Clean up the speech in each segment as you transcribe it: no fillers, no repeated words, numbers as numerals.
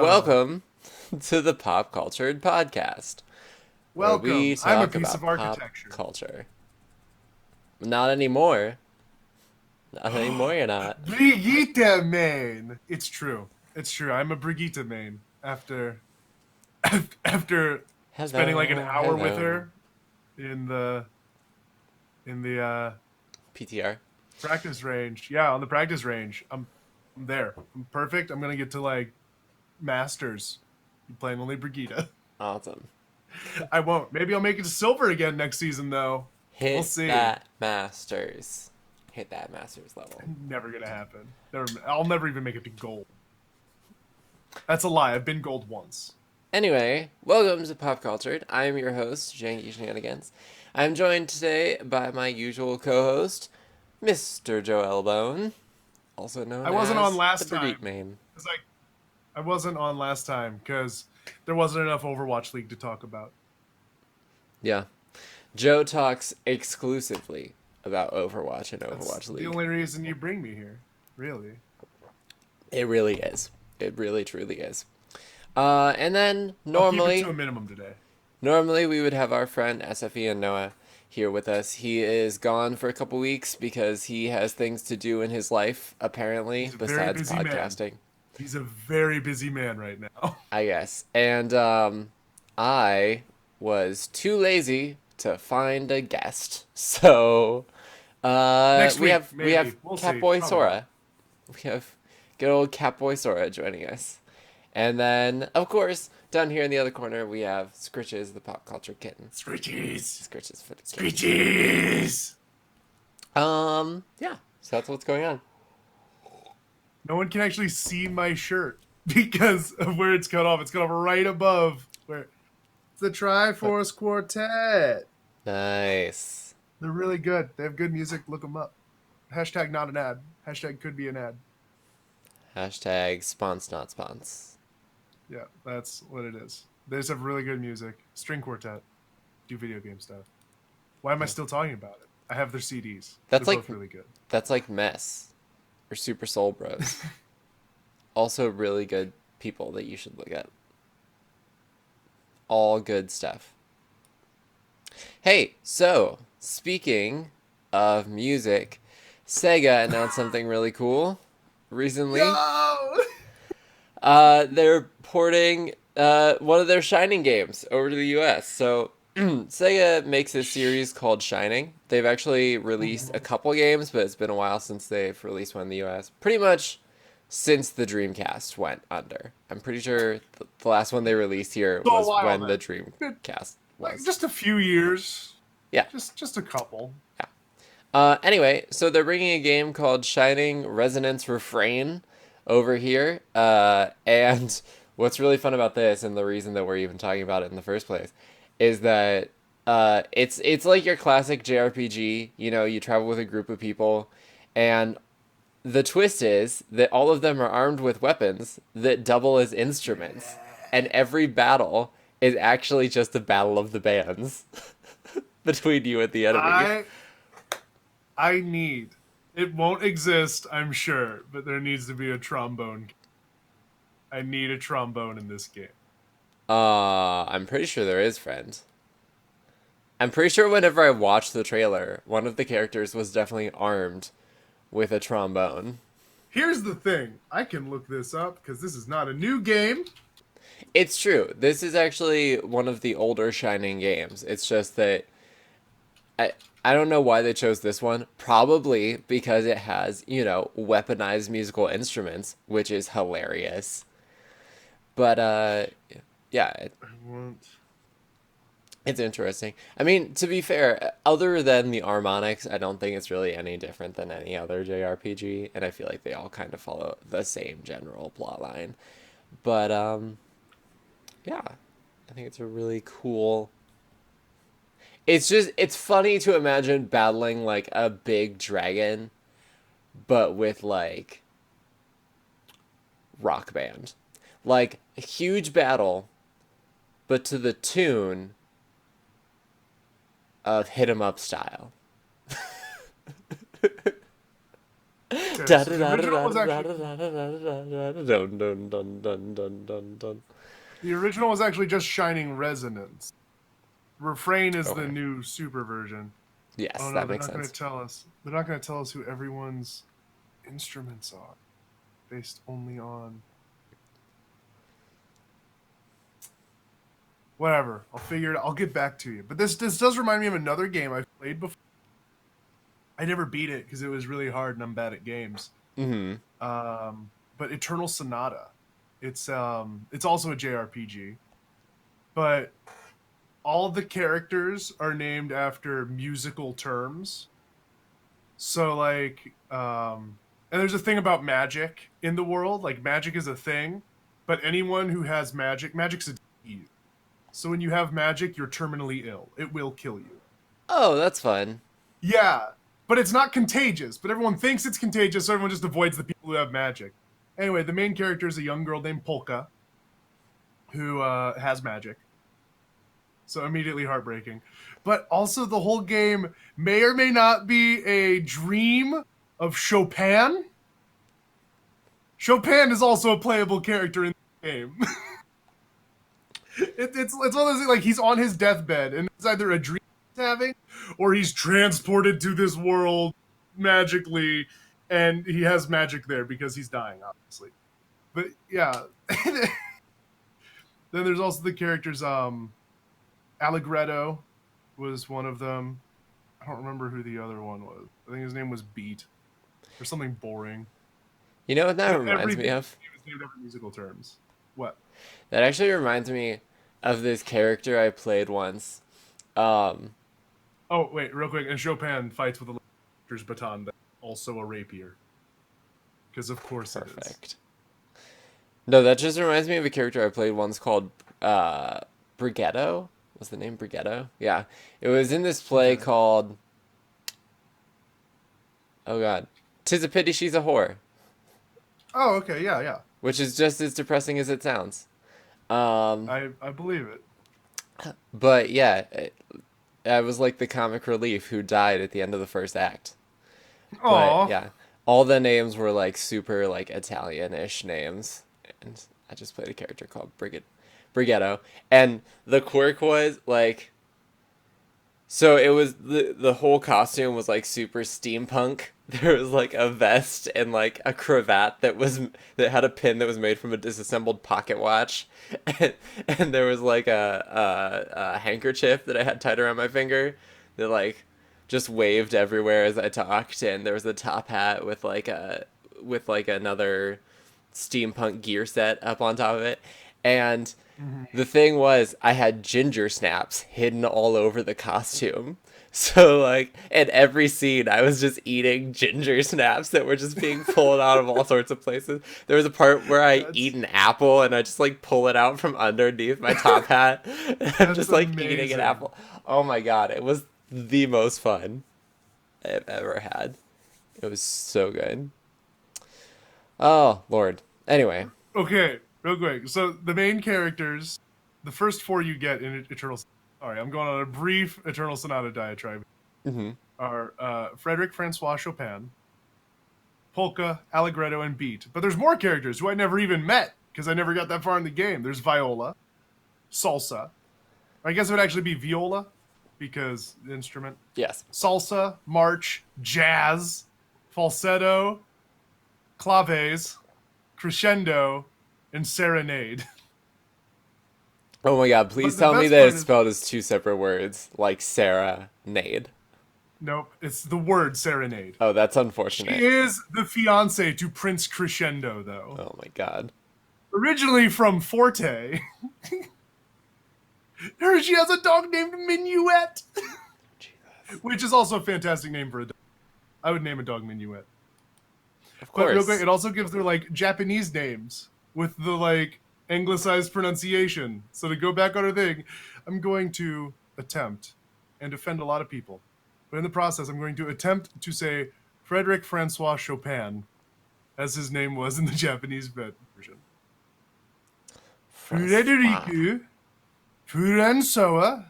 Welcome to the Pop Cultured Podcast, where we Welcome. I'm a talk piece of about pop architecture. culture. Not anymore. Not anymore, you're not. Brigitte main. It's true. It's true. I'm a Brigitte main after spending like an Hello, hour with hello. her in the PTR. practice range. Yeah, on the practice range. I'm there. I'm perfect. I'm gonna get to like masters playing only Brigitte. Awesome. I won't. Maybe I'll make it to silver again next season though. We'll Hit see. that Masters. Hit that Masters level. Never gonna happen. I'll never even make it to gold. That's a lie. I've been gold once. Anyway, welcome to Pop Cultured. I am your host, Janky Shenanigans. I'm joined today by my usual co-host, Mr. Joel Bone, also I known wasn't on as the last Brigitte time. Main. It's like I wasn't on last time because there wasn't enough Overwatch League to talk about. Yeah. Joe talks exclusively about Overwatch and That's Overwatch the League. only reason you bring me here, really. It really is. It really truly is. And then I'll keep it to normally, a minimum today. normally we would have our friend SFE and Noah here with us. He is gone for a couple weeks because he has things to do in his life, apparently, He's a very besides busy man. podcasting, He's a very busy man right now. I guess. And I was too lazy to find a guest, so Next we week, have maybe. We'll see. Catboy Probably not. Sora. We have good old Catboy Sora joining us. And then, of course, down here in the other corner, we have Scritches, the pop culture kitten. Screeches. Scritches for the kittens. Screeches. Yeah, so that's what's going on. No one can actually see my shirt because of where it's cut off. It's cut off right above where it's the But Triforce Quartet. nice. They're really good. They have good music. Look them up. Hashtag not an ad. Hashtag could be an ad. Hashtag spons not spons. Yeah, that's what it is. They just have really good music. String quartet. Do video game stuff. Why am I Yeah. still talking about it? I have their CDs. They're That's like both really good. that's like Mess or Super Soul Bros. Also really good people that you should look at. All good stuff. Hey, so speaking of music, Sega announced something really cool recently. No! They're porting one of their Shining games over to the US. So Sega makes a series called Shining. They've actually released a couple games, but it's been a while since they've released one in the US. Pretty much since the Dreamcast went under. I'm pretty sure the last one they released here So a was while when the then. Dreamcast Like was. just a few years. Yeah. Just a couple. Yeah. Anyway, so they're bringing a game called Shining Resonance Refrain over here. And what's really fun about this, and the reason that we're even talking about it in the first place, is that it's like your classic JRPG. You know, you travel with a group of people, and the twist is that all of them are armed with weapons that double as instruments, and every battle is actually just a battle of the bands between you and the enemy. I I need. It won't exist, I'm sure, but there needs to be a trombone. I need a trombone in this game. I'm pretty sure there is, friend. I'm pretty sure whenever I watched the trailer, one of the characters was definitely armed with a trombone. Here's the thing. I can look this up because this is not a new game. It's true. This is actually one of the older Shining games. It's just that I I don't know why they chose this one. Probably because it has, weaponized musical instruments, which is hilarious. But yeah, I want. it's interesting. I mean, to be fair, other than the harmonics, I don't think it's really any different than any other JRPG, and I feel like they all kind of follow the same general plot line. But yeah, I think it's a really cool. It's funny to imagine battling like a big dragon, but with like rock band, like a huge battle, but to the tune of hit 'em up style. Okay, so the original was actually just Shining Resonance. Refrain is the Okay. new super version. Oh Yes, no, that they're makes not going to sense. tell us. They're not going to tell us who everyone's instruments are, based only on whatever. I'll figure it out. I'll get back to you. But this does remind me of another game I've played before. I never beat it because it was really hard and I'm bad at games. Mm-hmm. But Eternal Sonata. It's also a JRPG, but all the characters are named after musical terms. So and there's a thing about magic in the world. Like magic is a thing, but anyone who has magic's a disease. So when you have magic, you're terminally ill. It will kill you. Oh, that's fun. Yeah, but it's not contagious. But everyone thinks it's contagious, so everyone just avoids the people who have magic. Anyway, the main character is a young girl named Polka who has magic. So immediately heartbreaking. But also, the whole game may or may not be a dream of Chopin. Chopin is also a playable character in the game. It's one of those things, like he's on his deathbed and it's either a dream he's having or he's transported to this world magically and he has magic there because he's dying, obviously. But yeah. Then there's also the characters Allegretto was one of them. I don't remember who the other one was. I think his name was Beat or something boring. You know what that But reminds me everything of? was named after musical terms. What? That actually reminds me of this character I played once. Um, Oh wait, real quick. And Chopin fights with a elector's baton, that's also a rapier. Because of course it is. Perfect. No, that just reminds me of a character I played once called Brighetto. Was the name Brighetto? Yeah. It was in this play Okay. called oh god. 'Tis a pity she's a whore, Oh, okay. Yeah, yeah. which is just as depressing as it sounds. Um, I believe it. but yeah, I was like the comic relief who died at the end of the first act. But Aw. yeah, all the names were like super like Italian-ish names, and I just played a character called Brighetto, and the quirk was like, so it was the whole costume was like super steampunk. There was like a vest and like a cravat that had a pin that was made from a disassembled pocket watch, and there was like a handkerchief that I had tied around my finger that like just waved everywhere as I talked, and there was a top hat with like another steampunk gear set up on top of it, and Mhm. the thing was, I had ginger snaps hidden all over the costume. So, like, in every scene, I was just eating ginger snaps that were just being pulled out of all sorts of places. There was a part where I eat That's an apple and I just, like, pull it out from underneath my top hat. I'm that's just, like, eating an amazing. apple. Oh my god, it was the most fun I've ever had. It was so good. Oh, Lord. Anyway. Okay, real quick. So the main characters, the first four you get in Eternal. Sorry, I'm going on a brief Eternal Sonata diatribe. Hmm. Are Frederick Francois Chopin, Polka, Allegretto, and Beat. But there's more characters who I never even met because I never got that far in the game. There's Viola, Salsa. I guess it would actually be Viola because the instrument. Yes. Salsa, March, Jazz, Falsetto, Claves, Crescendo, and Serenade. Oh my god, please But the tell me best that part it's is spelled as two separate words, like Sarah Nade. nope, it's the word Serenade. Oh, that's She unfortunate. is the fiance to Prince Crescendo, though. Oh my god. Originally from Forte, she has a dog named Minuet, Jesus. which is also a fantastic name for a dog. I would name a dog Minuet. Of But real quick, course. it also gives their like Japanese names with the like anglicized pronunciation. So to go back on our thing, I'm going to attempt and offend a lot of people. But in the process, I'm going to attempt to say Frederick Francois Chopin, as his name was in the Japanese version. Francois. Frederic Francois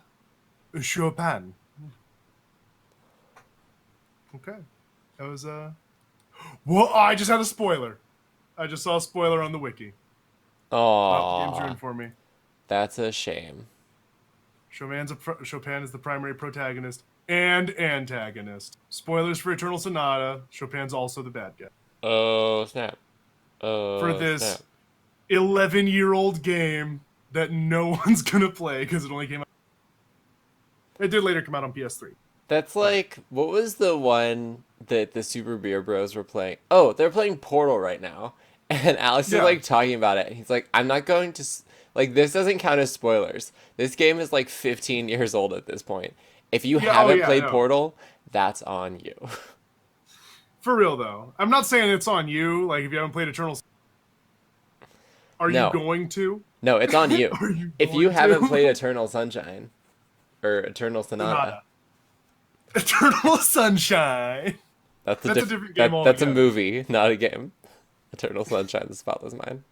Chopin. Okay. That was Well, I just had a spoiler. I just saw a spoiler on the wiki. Oh, game's Aw, ruined for me. that's a shame. Chopin is the primary protagonist and antagonist. Spoilers for Eternal Sonata. Chopin's also the bad guy Oh, snap. for Oh, snap. this 11-year-old game that no one's gonna play because it only came out. It did later come out on PS3, That's but like, what was the one that the Super Beer Bros were playing? Oh, they're playing Portal right now. And Alex is yeah, like talking about it. And he's like, I'm not going to, like, this doesn't count as spoilers. This game is like 15 years old at this point. If you yeah, oh haven't yeah, played no, Portal, that's on you. for real though. I'm not saying it's on you. Like if you haven't played Eternal, are you No, going to? no, it's on you. Are you If you going haven't played to? Eternal Sunshine or Eternal Sonata, Sonata. Eternal Sunshine. that's a That's a different game that's a altogether. movie, not a game. Eternal Sunshine, the Spotless Mind.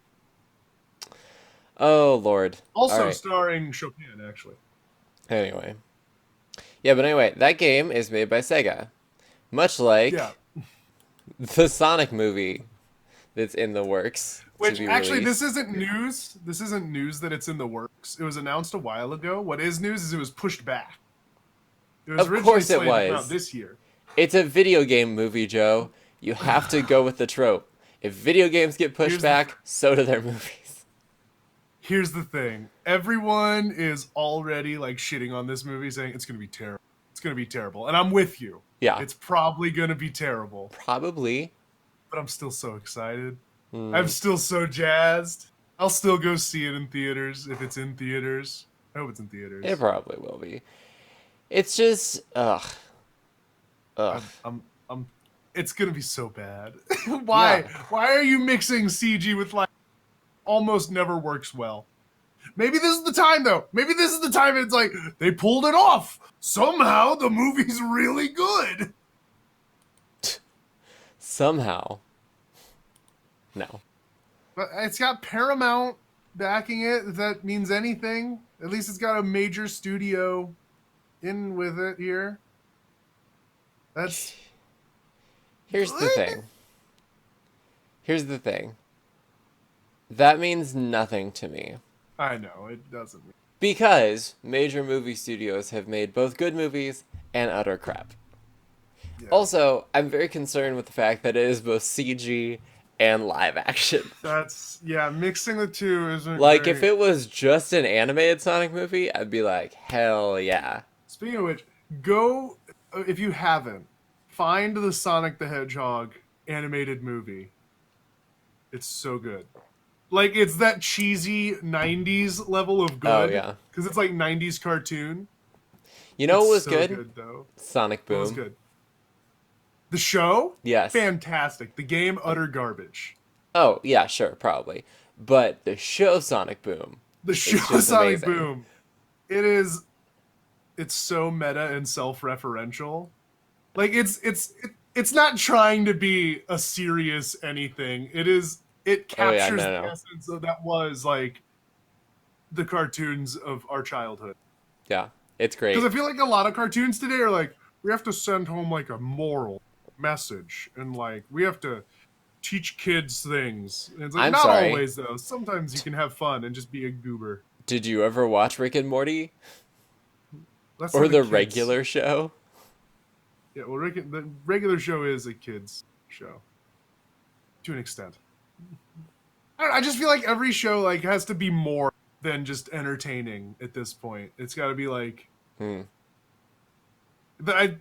Oh Lord. All Also right. starring Chopin, actually. Anyway. Yeah, but anyway, that game is made by Sega. Much Yeah. like the Sonic movie that's in the works to Which be actually, released. this isn't news. This isn't news that it's in the works. It was announced a while ago. What is news is it was pushed back. It was Of originally course it slated to come out was. this year. It's a video game movie, Joe. You have to go with the trope. If video games get pushed Here's the back, so do their movies. here's the thing. Everyone is already like shitting on this movie, saying it's gonna be terrible. It's gonna be terrible, and I'm with you. Yeah, It's probably gonna be terrible, probably. but I'm still so excited. I'm Hmm. still so jazzed. I'll still go see it in theaters if it's in theaters. I hope it's in It theaters. probably will be. It's just, ugh, ugh. I'm. It's gonna be so bad. Why? Yeah. Why are you mixing CG with like? Almost never works well. Maybe this is the time though. Maybe this is the time it's like they pulled it off. Somehow the movie's really good. Somehow. No. But it's got Paramount backing it. If that means anything, at least it's got a major studio in with it here. That's Here's the thing. Here's the thing. That means nothing to me. I know it doesn't. Because major movie studios have made both good movies and utter crap. Yeah, Also, I'm very concerned with the fact that it is both CG and live action. that's yeah. Mixing the two isn't Like, if great. it was just an animated Sonic movie, I'd be like, hell yeah. Speaking of which, go if you haven't find the Sonic the Hedgehog animated movie. It's so good. Like it's that cheesy '90s level of Oh, good yeah. because it's like '90s cartoon. You know It's what was so good? good though. Sonic What was Boom. good? The show, Yes. fantastic. The game, utter garbage. Oh, yeah, sure, probably. But the show Sonic Boom The is show just Sonic amazing. Boom, it is. It's so meta and self-referential. Like it's not trying to be a serious anything. It is. It Oh, yeah, captures no, the no. essence of that was like the cartoons of our childhood. Yeah, it's Because great. I feel like a lot of cartoons today are like, we have to send home like a moral message and like we have to teach kids things. And it's like I'm not sorry. always though. Sometimes you can have fun and just be a goober. Did you ever watch Rick and Morty? That's Or not a the kids. regular show? Yeah, well, the regular show is a kids show to an extent. I, don't know, I just feel like every show like has to be more than just entertaining at this point. It's got to be like Hmm.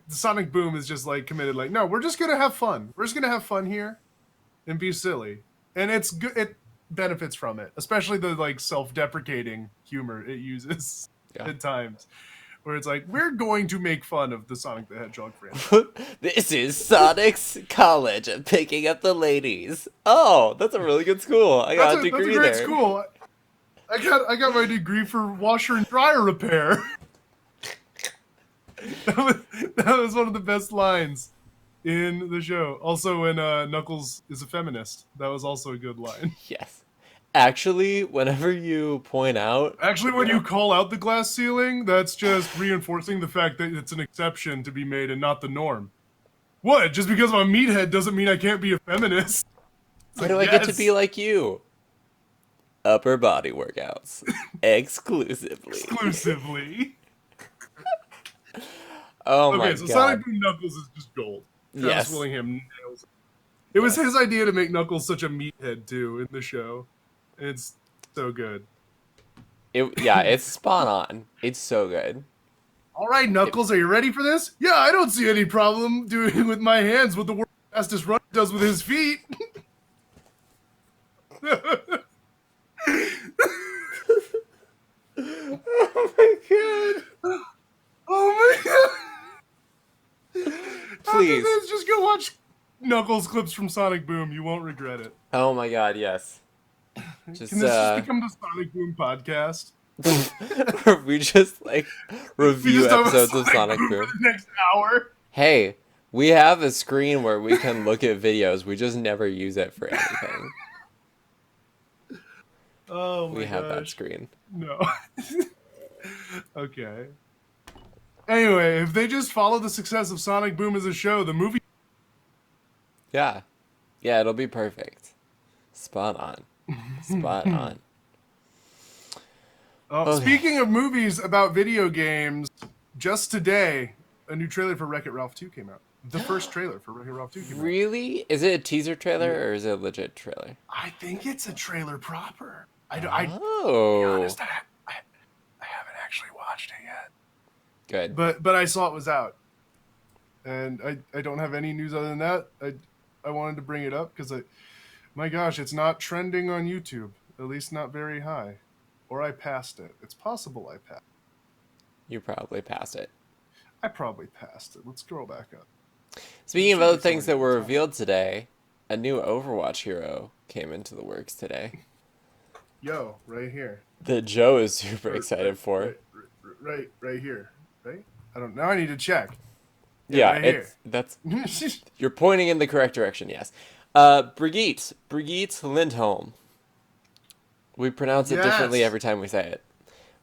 Sonic Boom is just like committed. Like, no, we're just gonna have fun. We're just gonna have fun here and be silly, and it's good. It benefits from it, especially the like self-deprecating humor it uses Yeah. at times, where it's like we're going to make fun of the Sonic the Hedgehog franchise. This is Sonic's college of picking up the ladies. Oh, that's a really good school. I got a That's a degree great there. school. I got my degree for washer and dryer repair. that was one of the best lines in the show. Also, when Knuckles is a feminist, that was also a good line. Yes. Actually, whenever you point out, Actually, when you call out the glass ceiling, that's just reinforcing the fact that it's an exception to be made and not the norm. What? Just because I'm a meathead doesn't mean I can't be a feminist. It's Why like, do I get to be yes, like you? Upper body workouts. Exclusively. exclusively. Oh my Okay, so Sonic god. Boom Knuckles is just gold. Travis Yes. Willingham nails it. It was Yes. his idea to make Knuckles such a meathead too in the show. It's so good. Yeah, it's spot on. It's so good. All right, It, Knuckles, are you ready for this? Yeah, I don't see any problem doing with my hands what the world's fastest runner does with his feet. oh my god. Oh my god! After Please. this, just go watch Knuckles clips from Sonic Boom. You won't regret it. Oh my god, yes. Can Just this just become the Sonic Boom podcast? we just like We review just talk about episodes of Sonic Sonic Boom for Boom. the next hour. Hey, we have a screen where we can look at videos. We just never use it for anything. Oh my We have that gosh. screen. No. Okay. Anyway, if they just follow the success of Sonic Boom as a show, the movie. Yeah. Yeah, it'll be perfect. Spot on. Spot on. Okay. Speaking of movies about video games, just today, a new trailer for Wreck-It Ralph 2 came out. The first trailer for Wreck-It Ralph 2 came out. Really? Is it a teaser trailer Yeah. or is it a legit trailer? I think it's a trailer proper. To be Oh. honest, I haven't actually watched it yet. Good. But I saw it was out. And I don't have any news other than that. I wanted to bring it up because my gosh, it's not trending on YouTube. At least not very high. Or I passed it. It's possible I passed. You probably passed it. I probably passed it. Let's scroll back up. Speaking of Should other be things that something were at the top. revealed today, a new Overwatch hero came into the works today Yo, right here. that Joe is super excited for. Right here. Right? I don't know. I need to check. Yeah, Yeah, right here. that's you're pointing in the correct direction. Yes, Brigitte Lindholm. We pronounce it differently Yes. every time we say it,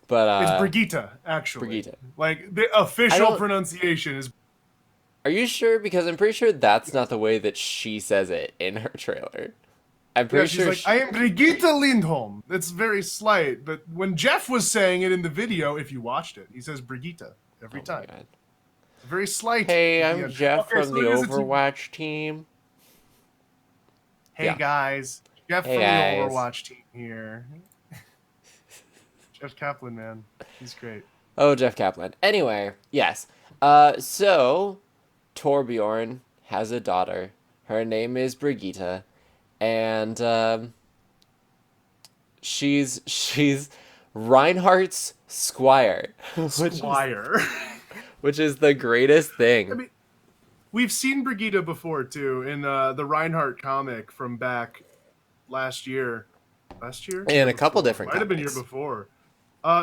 but It's Brigitte, actually. Brigitte. Like the I official don't. pronunciation is. Are you sure? Because I'm pretty sure that's not the way that she says it in her trailer. I'm Yeah, pretty she's sure. like, I am Brigitte Lindholm. It's very slight, but when Jeff was saying it in the video, if you watched it, he says Brigitte every Oh my time. god. Very slight. Hey, at the I'm end. Jeff Okay, from so the it is a team. Overwatch team. Hey Yeah. guys, Jeff Hey, from guys. the Overwatch team here. Jeff Kaplan, man, he's great. Oh, Jeff Kaplan. Anyway, yes. So Torbjorn has a daughter. Her name is Brigitte, and she's Reinhardt's squire, Squire. which is the greatest I thing. mean, we've seen Brigitte before too in the Reinhardt comic from back last year. Last year? In a couple Before. different Might have been year comics. before.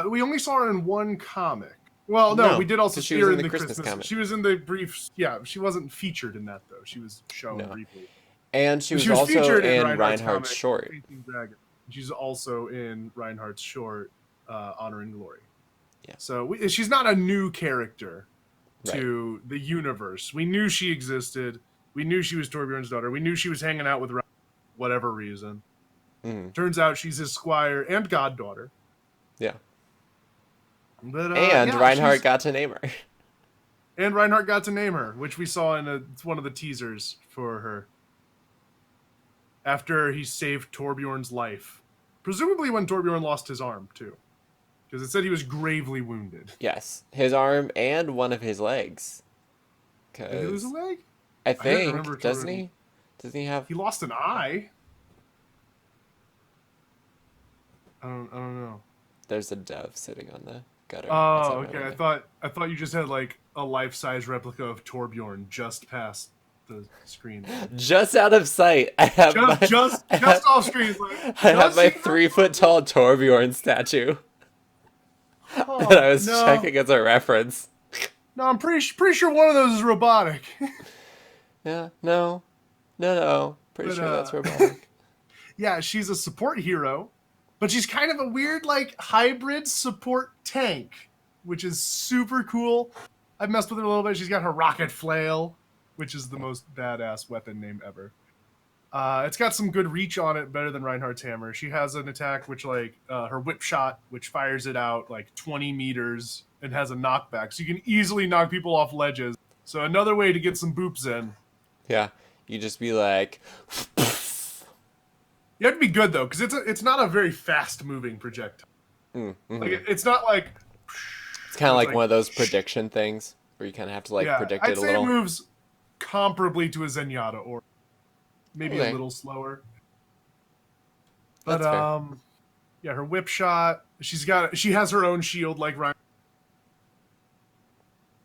We only saw her in one comic. Well, no, No, we did also 'cause she see was her in in the the Christmas Christmas. comic. She was in the brief. Yeah, she wasn't featured in that though. She was shown No. briefly. And she was She was also featured in Reinhardt's Reinhardt's comic, short. Facing Dragon. She's also in Reinhardt's short, Honor and Glory. Yeah. So she's not a new character Right. to the universe. We knew she existed. We knew she was Torbjorn's daughter. We knew she was hanging out with Reinhardt for whatever reason. Mhm. Turns out she's his squire and goddaughter. Yeah. But, And yeah, Reinhardt she's- got to name her. And Reinhardt got to name her, which we saw in one of the teasers for her. After he saved Torbjorn's life. Presumably when Torbjorn lost his arm, too. Because it said he was gravely wounded. Yes, his arm and one of his legs. Did he lose a Cause leg? I don't think remember doesn't Torbjorn. he? Doesn't he have? He lost an eye. I don't know. There's a dove sitting on the gutter. Oh, outside my okay. window. I thought you just had like a life-size replica of Torbjorn just past the screen. Just out of sight, I have Just I have, off screen. It's like, I have does my he? 3 foot tall Torbjorn statue Oh, that I was no. checking as a reference. No, I'm pretty sure one of those is robotic. Yeah, no. Pretty But, sure that's robotic. Yeah, she's a support hero, but she's kind of a weird, like, hybrid support tank, which is super cool. I've messed with her a little bit. She's got her rocket flail. which is the most badass weapon name ever. It's got some good reach on it, better than Reinhardt's hammer. She has an attack which, like, her whip shot, which fires it out like 20 meters and has a knockback, so you can easily knock people off ledges. So another way to get some boops in. Yeah, you just be like, You have to be good though, because it's not a very fast moving projectile. mm-hmm. Like it's not like It's kind of like one of those prediction things where you kind of have to like predict I'd it a say little. it moves comparably to a Zenyatta, or maybe Okay. a little slower. But That's fair. yeah, her whip shot. She has her own shield like Ryan,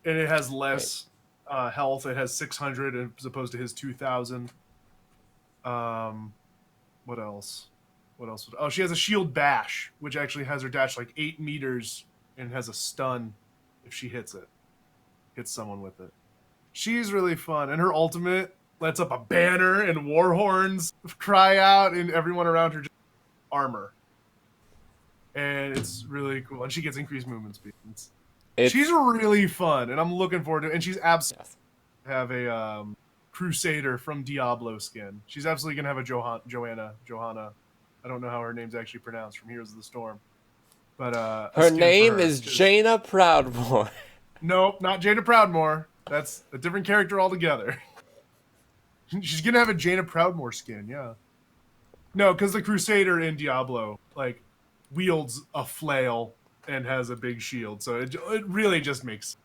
and it has less health. It has 600 as opposed to his 2,000. What else? What else? Oh, she has a shield bash, which actually has her dash like 8 meters and has a stun if she hits someone with it. She's really fun, and her ultimate lets up a banner and war horns cry out, and everyone around her just armor. And it's really cool, and she gets increased movement speed. She's really fun, and I'm looking forward to it. And she's absolutely have a Crusader from Diablo skin. She's absolutely gonna have a Johanna. I don't know how her name's actually pronounced from Heroes of the Storm, but her name is Jaina Proudmoore. Nope, not Jaina Proudmoore. That's a different character altogether. She's gonna have a Jaina Proudmoore skin, yeah. No, because the Crusader in Diablo like wields a flail and has a big shield, so it really just makes.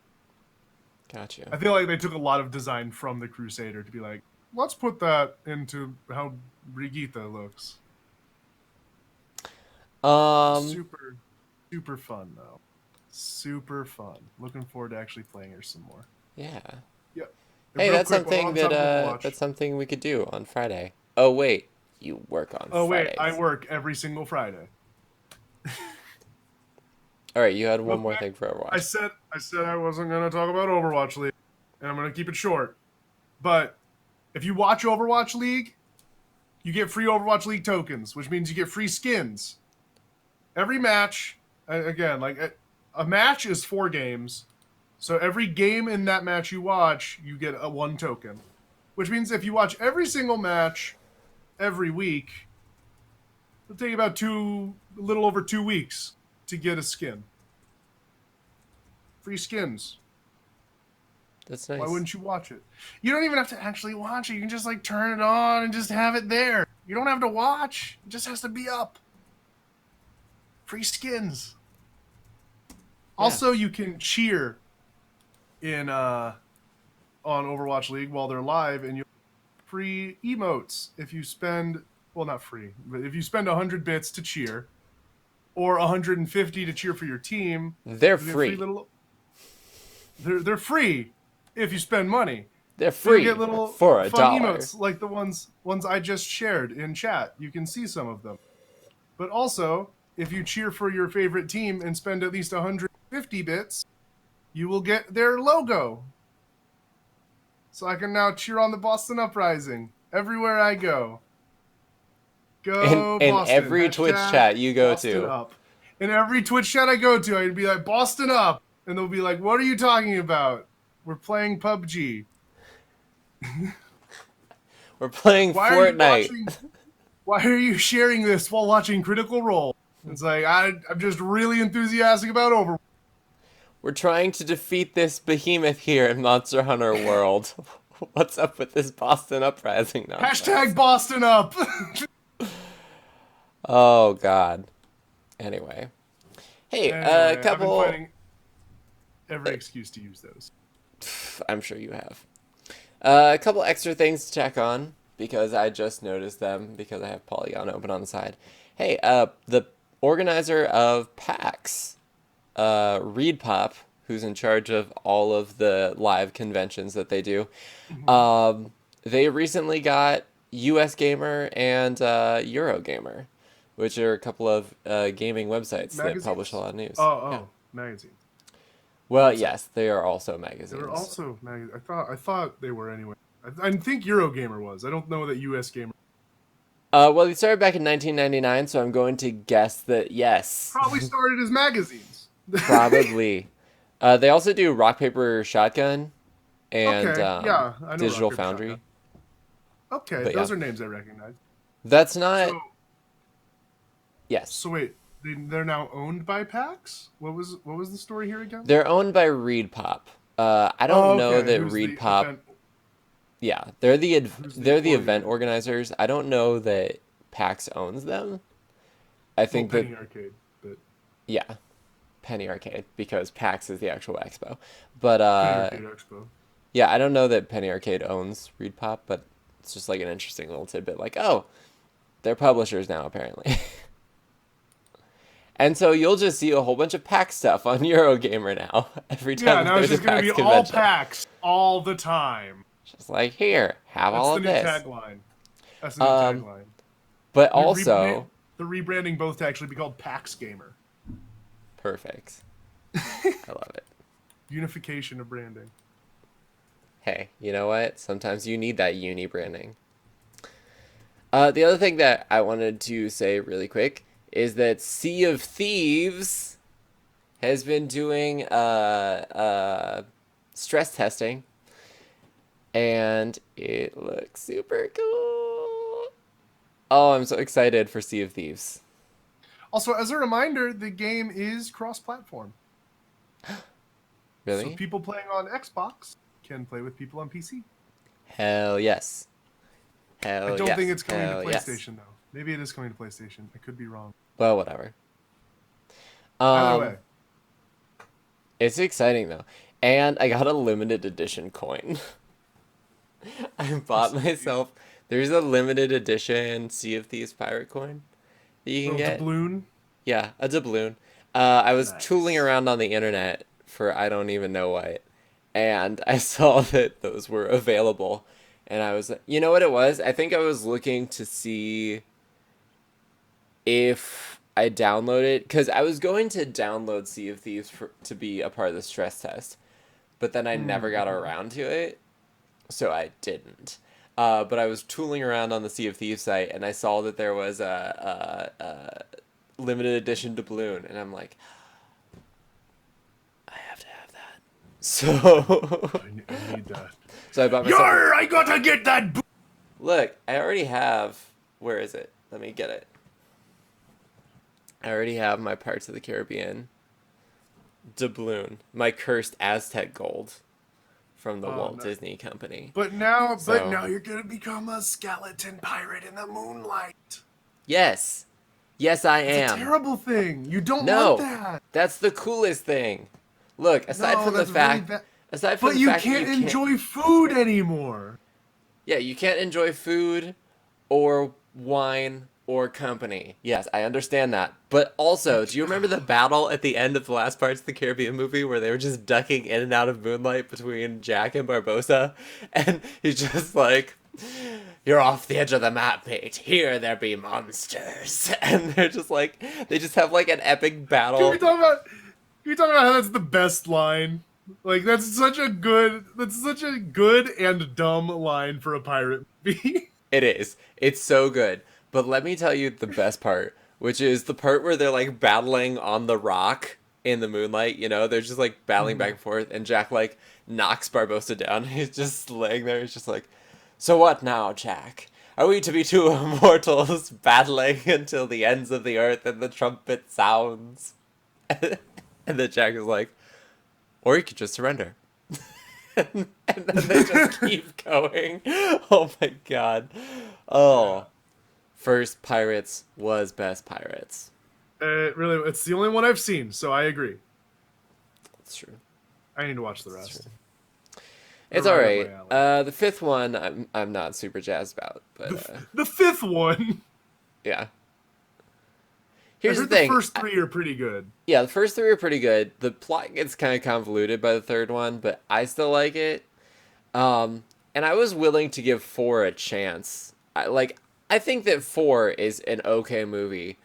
Gotcha. I feel like they took a lot of design from the Crusader to be like, let's put that into how Brigitte looks. Super fun though. Super fun. Looking forward to actually playing her some more. Yeah. Yep. Hey, that's something that's something we could do on Friday. Oh wait, you work on Fridays. Oh wait, I work every single Friday. All right, you had one more thing for Overwatch. I said I wasn't gonna talk about Overwatch League, and I'm gonna keep it short. But if you watch Overwatch League, you get free Overwatch League tokens, which means you get free skins. Every match, again, like a match is 4 games, so every game in that match you watch, you get a 1 token. Which means if you watch every single match every week, it'll take about a little over 2 weeks to get a skin. Free skins. That's nice. Why wouldn't you watch it? You don't even have to actually watch it. You can just like turn it on and just have it there. You don't have to watch. It just has to be up. Free skins. Yeah. Also, you can cheer in on Overwatch League while they're live, and you free emotes if you spend, well, not free, but if you spend 100 bits to cheer, or 150 to cheer for your team. They're free. They're free if you spend money. They're free get little for $1. Emotes like the ones I just shared in chat. You can see some of them. But also, if you cheer for your favorite team and spend at least 150 bits, you will get their logo. So I can now cheer on the Boston Uprising everywhere I go. Go in Boston. every Twitch chat you go Boston to. Up. In every Twitch chat I go to, I'd be like, Boston Up. And they'll be like, what are you talking about? We're playing PUBG. We're playing Fortnite. Why are you sharing this while watching Critical Role? It's like, I'm just really enthusiastic about Overwatch. We're trying to defeat this behemoth here in Monster Hunter World. What's up with this Boston Uprising nonsense? Hashtag Boston Up. Oh, God. Anyway. Hey, a couple... I've been finding every excuse to use those. I'm sure you have. A couple extra things to check on, because I just noticed them, because I have Polygon open on the side. Hey, the organizer of PAX, ReedPop, who's in charge of all of the live conventions that they do, they recently got US Gamer and Eurogamer, which are a couple of gaming websites that publish a lot of news. Magazines. Well, yes, they are also magazines. They're also magazines. I thought they were anyway. I think Eurogamer was. I don't know that US Gamer. Well, they started back in 1999, so I'm going to guess that yes. Probably started as magazines. Probably. They also do Rock Paper Shotgun, and Okay, yeah, I know Digital Rocket Shotgun. Foundry. Okay, But yeah, those are names I recognize. that's not. So, Yes, so wait, they're now owned by PAX? What was the story here again? they're owned by Reed Pop. I don't Oh, know okay. that Who's Reed the Pop. event? Yeah, Who's the they're the event organizer? organizers. I don't know that PAX owns them. I Well, think that Penny Arcade, but yeah, Penny Arcade because PAX is the actual expo. But Penny Arcade Expo. yeah, I don't know that Penny Arcade owns Reed Pop, but it's just like an interesting little tidbit. Like, oh, they're publishers now apparently. And so you'll just see a whole bunch of PAX stuff on Eurogamer now every Yeah, time now it's there's a just gonna be PAX all convention. PAX all the time. Just like here, have That's all the of new this. tagline. That's the new Um, tagline. but They're re- also they're rebranding both to actually be called PAX Gamer. perfect. I love it. Unification of branding. Hey, you know what? Sometimes you need that uni branding. The other thing that I wanted to say really quick is that Sea of Thieves has been doing stress testing, and it looks super cool. Oh, I'm so excited for Sea of Thieves. Also, as a reminder, the game is cross-platform. So Really? people playing on Xbox can play with people on PC. Hell yes. I Hell don't think yes. it's coming to Hell yes. PlayStation though. Maybe it is coming to PlayStation. I could be wrong. Well, whatever. Either Um, way, it's exciting though. And I got a limited edition coin. I bought myself. There's a limited edition Sea of Thieves pirate coin that you can little get. doubloon. Yeah, a doubloon. I was tooling Nice. around on the internet for I don't even know what, and I saw that those were available, and I was, you know what it was? I think I was looking to see if I downloaded, because I was going to download Sea of Thieves to be a part of the stress test, but then I never got Mm-hmm. around to it, so I didn't. But I was tooling around on the Sea of Thieves site, and I saw that there was a limited edition doubloon, and I'm like, I have to have that. So, I need that. so I bought myself. Yar! I gotta get that. Look, I already have. Where is it? Let me get it. I already have my Parts of the Caribbean doubloon, my cursed Aztec gold from the Oh, Walt no. Disney Company. But So now you're gonna become a skeleton pirate in the moonlight. yes, yes, I It's a am. terrible thing. You don't want No, that. that's the coolest thing. Look, aside No, from the that's really fact, bad. aside from But the you fact that can't you can't, enjoy food anymore. yeah, you can't enjoy food or wine or company. Yes, I understand that. But also, do you remember the battle at the end of the last Parts of the Caribbean movie where they were just ducking in and out of moonlight between Jack and Barbosa? And he's just like, you're off the edge of the map, mate. Here there be monsters. And they're just like, they just have like an epic Can we battle. talk about? Can we talk about how that's the best line? Like that's such a good. That's such a good and dumb line for a pirate movie. It is. It's so good. But let me tell you the best part, which is the part where they're like battling on the rock in the moonlight, you know? They're just like battling back and forth, and Jack like knocks Barbosa down. He's just laying there. He's just like, so what now, Jack? Are we to be two immortals battling until the ends of the earth and the trumpet sounds? And then Jack is like, or you could just surrender. And then they just keep going. Oh my god. Oh, first Pirates was best Pirates. Really, it's the only one I've seen, so I agree. That's true. I need to watch the rest. True. It's They're all right right. up my alley. The fifth one, I'm not super jazzed about, but The fifth one. yeah. I Here's the heard thing. the first three are pretty good. Yeah, the first three are pretty good. The plot gets kind of convoluted by the third one, but I still like it. And I was willing to give four a chance. I think that four is an okay movie.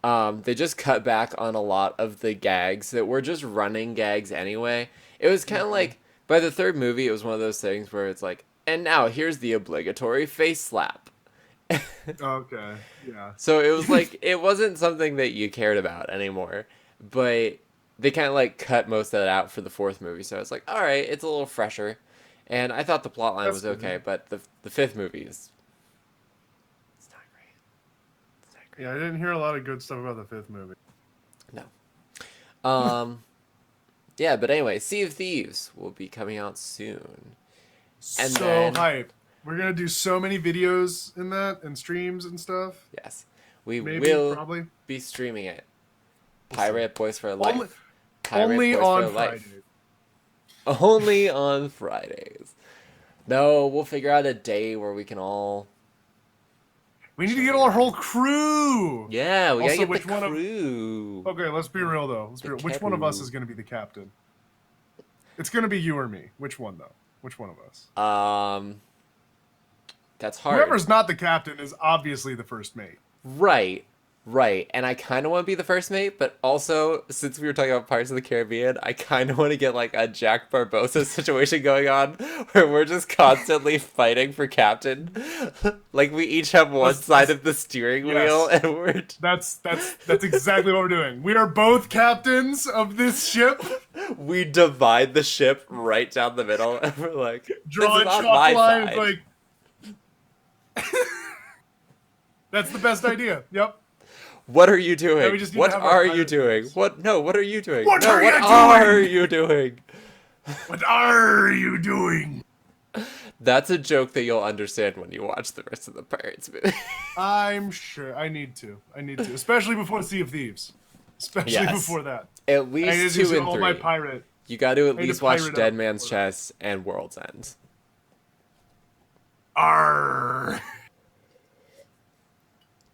They just cut back on a lot of the gags that were just running gags anyway. It was kind of like by the third movie, it was one of those things where it's like, and now here's the obligatory face slap. Okay, yeah. So it was like it wasn't something that you cared about anymore, but they kind of like cut most of that out for the fourth movie. So I was like, all right, it's a little fresher, And I thought the plot line That's was good. okay, but the fifth movie is it's not great. It's not Yeah, I didn't hear a lot of good stuff about the fifth movie. great. No. Yeah, but anyway, Sea of Thieves will be coming out soon. And So then hype. We're gonna do so many videos in that and streams and stuff. yes, we Maybe, will probably. be streaming it. We'll see. Pirate Boys for Only Life. Pirate only Boys for on Life. Friday. Only on Fridays. No, we'll figure out a day where we can all. We need to get our whole crew. Yeah, we Also, gotta get which the one of crew. Okay, let's be real though. Let's be The real. Which one of us crew. is gonna be the captain? It's gonna be you or me. Which one though? Which one of us? That's hard. Whoever's not the captain is obviously the first mate. Right, right. And I kind of want to be the first mate, but also, since we were talking about Pirates of the Caribbean, I kind of want to get like a Jack Barbosa situation going on where we're just constantly fighting for captain. Like we each have one side of the steering wheel, Yes. and we're That's exactly what we're doing. We are both captains of this ship. we divide the ship right down the middle, and we're like, this Draw a is on chalk my line. side. It's like that's the best idea. Yep. What are you doing? Yeah, we just need to What have our are you pirate doing? ships. What? No, what are you doing? What no, are what you are doing? you doing? What are you doing? That's a joke that you'll understand when you watch the rest of the Pirates movie. I'm sure I need to. Especially before Sea of Thieves. Especially Yes. before that. At I need least to 2 do and all 3. my pirate. You got to at I need to least watch pirate Dead up Man's before that. Chest and World's End. Arr.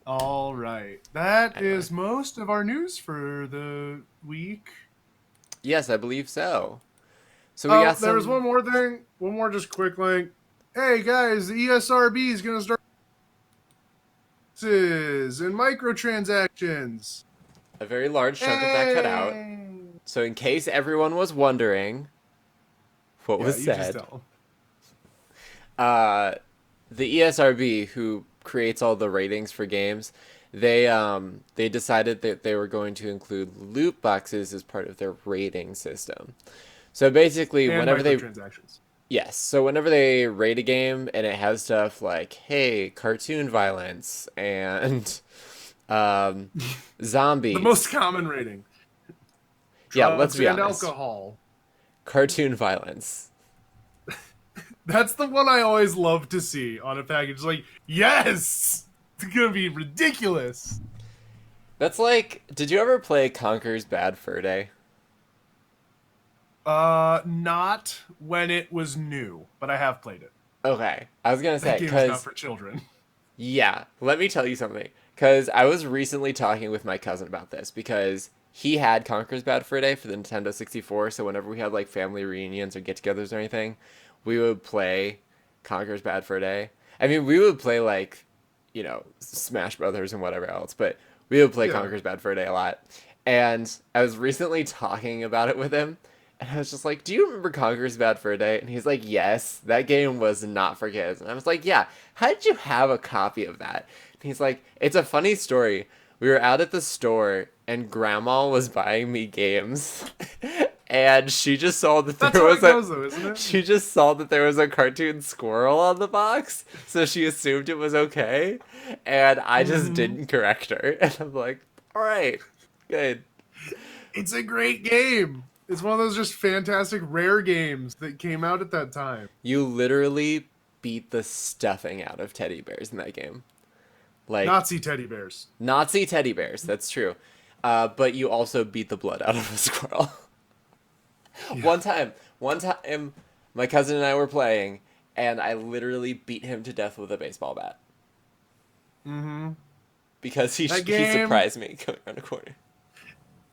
All right. That Anyway. is most of our news for the week. Yes, I believe so. So we Oh, got there was some. one more thing. One more just quick link. Hey guys, the ESRB is gonna start and microtransactions. A very large chunk of that cut out. Hey. So in case everyone was wondering what was You just said, tell 'em. the ESRB, who creates all the ratings for games, they decided that they were going to include loot boxes as part of their rating system. So basically, And whenever they microtransactions. yes, so whenever they rate a game and it has stuff like hey, cartoon violence and zombies, The most common rating. yeah, let's Drugs be and honest, alcohol. cartoon violence. That's the one I always love to see on a package. Like, yes! It's gonna be ridiculous. That's like, did you ever play Conker's Bad Fur Day? Not when it was new, but I have played it. Okay, I was gonna That say game is not because for children. yeah, let me tell you something. Because I was recently talking with my cousin about this because he had Conker's Bad Fur Day for the Nintendo 64. So whenever we had like family reunions or get-togethers or anything, we would play Conker's Bad Fur Day. I mean, we would play like, Smash Brothers and whatever else, but we would play Yeah. Conker's Bad Fur Day a lot. And I was recently talking about it with him, and I was just like, "Do you remember Conker's Bad Fur Day?" And he's like, "Yes, that game was not for kids." And I was like, "Yeah, how did you have a copy of that?" And he's like, "It's a funny story. We were out at the store, and Grandma was buying me games, and she just saw that That's there how was it goes, though, isn't it? she just saw that there was a cartoon squirrel on the box, so she assumed it was okay, and I just didn't correct her." And I'm like, "All right, good." It's a great game. It's one of those just fantastic rare games that came out at that time. You literally beat the stuffing out of teddy bears in that game. Like Nazi teddy bears. Nazi teddy bears, that's true. But you also beat the blood out of a squirrel. One time, my cousin and I were playing, and I literally beat him to death with a baseball bat. Mm-hmm. Because he That game- surprised me coming around a corner.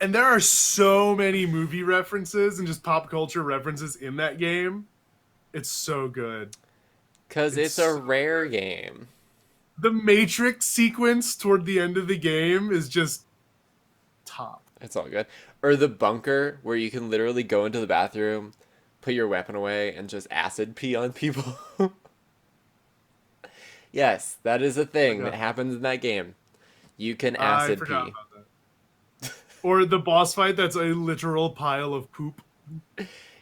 And there are so many movie references and just pop culture references in that game. It's so good. Because it's a rare game. The Matrix sequence toward the end of the game is just top. It's all good. Or the bunker where you can literally go into the bathroom, put your weapon away, and just acid pee on people. Yes, that is a thing that happens in that game. You can I acid forgot pee. about that. Or the boss fight that's a literal pile of poop.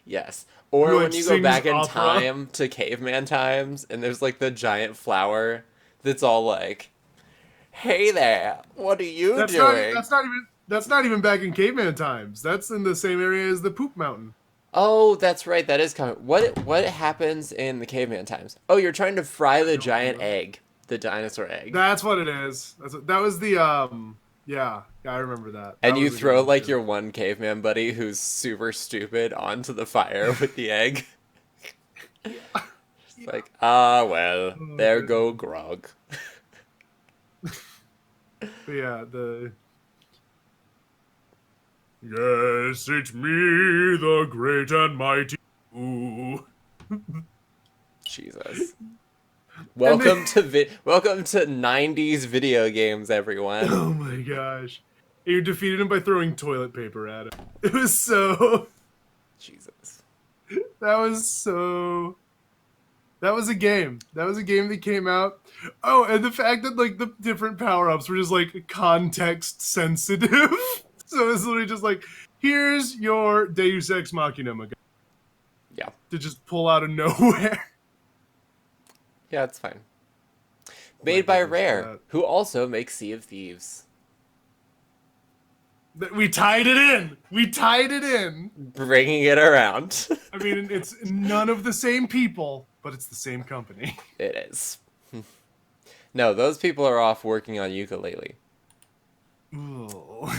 Yes. Or Who when like you go sings back in opera. time to caveman times and there's like the giant flower that's all like, "Hey there, what are you That's not. doing?" That's not even. That's not even back in caveman times. That's in the same area as the poop mountain. Oh, that's right. That is coming. What happens in the caveman times? Oh, you're trying to fry I the don't giant remember. egg, the dinosaur egg. That's what it is. That was the Yeah, yeah, I remember that. That And you was a good throw one like too. your one caveman buddy who's super stupid onto the fire with the egg. Yeah, It's yeah. like, ah, well, Oh there go goodness. Grog. But yeah, the yes, it's me, the great and mighty. Ooh. Jesus. And then, Welcome to 90s video games, everyone. oh my gosh, you defeated him by throwing toilet paper at him. It was so. Jesus. That was so. That was a game. That was a game that came out. Oh, and the fact that like the different power ups were just like context sensitive. So it's literally just like, here's your Deus Ex Machina Yeah. to just pull out of nowhere. Yeah, it's fine. My Made by goodness, Rare, who also makes Sea of Thieves. we tied it in. We tied it in. Bringing it around. I mean, it's none of the same people, but it's the same company. It is. No, those people are off working on ukulele. Ooh.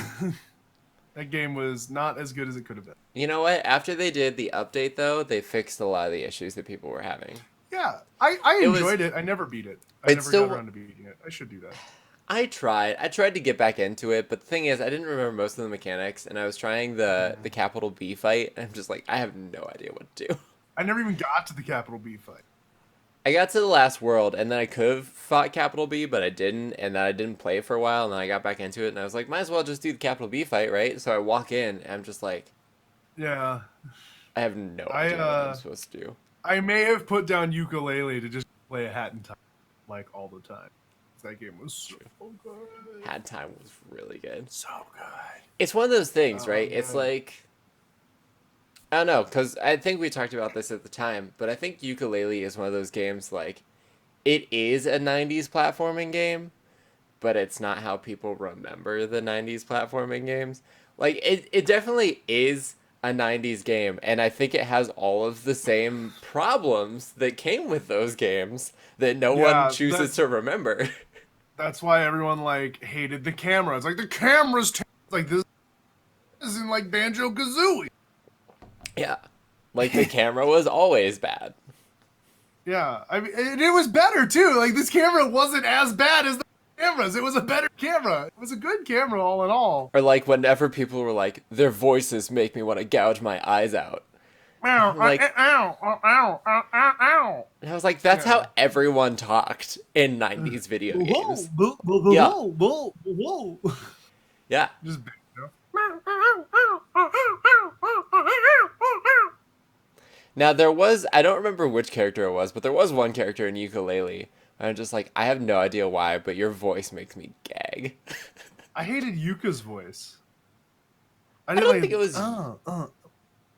That game was not as good as it could have been. You know what? After they did the update, though, they fixed a lot of the issues that people were having. Yeah, I It was. enjoyed it. I never beat it. I It's never got still. around to beating it. I should do that. I tried. I tried to get back into it, but the thing is, I didn't remember most of the mechanics, and I was trying the capital B fight, and I'm just like, I have no idea what to do. I never even got to the Capital B fight. I got to the last world, and then I could have fought capital B, but I didn't, and then I didn't play it for a while, and then I got back into it, and I was like, might as well just do the capital B fight, right? So I walk in, and I'm just like, Yeah, I have no I idea what I'm supposed to do. I may have put down ukulele to just play a Hat in Time like all the time. That game was so good. Had time was really good. So good. It's one of those things, Oh right? It's man. like I don't know, because I think we talked about this at the time, but I think ukulele is one of those games like it is a 90s platforming game, but it's not how people remember the 90s platforming games. Like it definitely is a 90s game, and I think it has all of the same problems that came with those games that no one Yeah, chooses to remember. that's why everyone like hated the camera. It's like the camera's like this isn't like Banjo Kazooie. Yeah. Like the camera was always bad. Yeah, I mean, it was better too. Like this camera wasn't as bad as the cameras. It was a better camera. It was a good camera all in all. Or like whenever people were like, their voices make me want to gouge my eyes out. Ow, Like ow, ow, ow, ow, ow, ow. and I was like, that's Yeah. how everyone talked in 90s video Whoa, games. whoa, whoa, Yeah. whoa, whoa, whoa. Yeah. Just Now there was I don't remember which character it was, but there was one character in Ukulele. And I'm just like, I have no idea why, but your voice makes me gag. I hated Yuka's voice. I I didn't don't think it like. was No,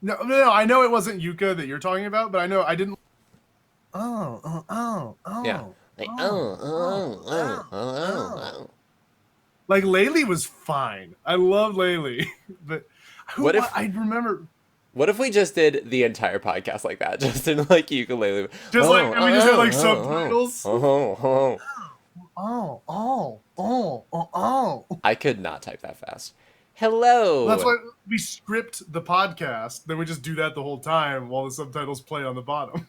no, no. I know it wasn't Yuka that you're talking about, but I know I didn't. yeah. Like oh. Like Laylee was fine. I love Laylee, but What if I remember What if we just did the entire podcast like that, just in like ukulele? just like and we just had like subtitles. Oh. Oh. I could not type that fast. Well, that's Hello. why we script the podcast. Then we just do that the whole time while the subtitles play on the bottom.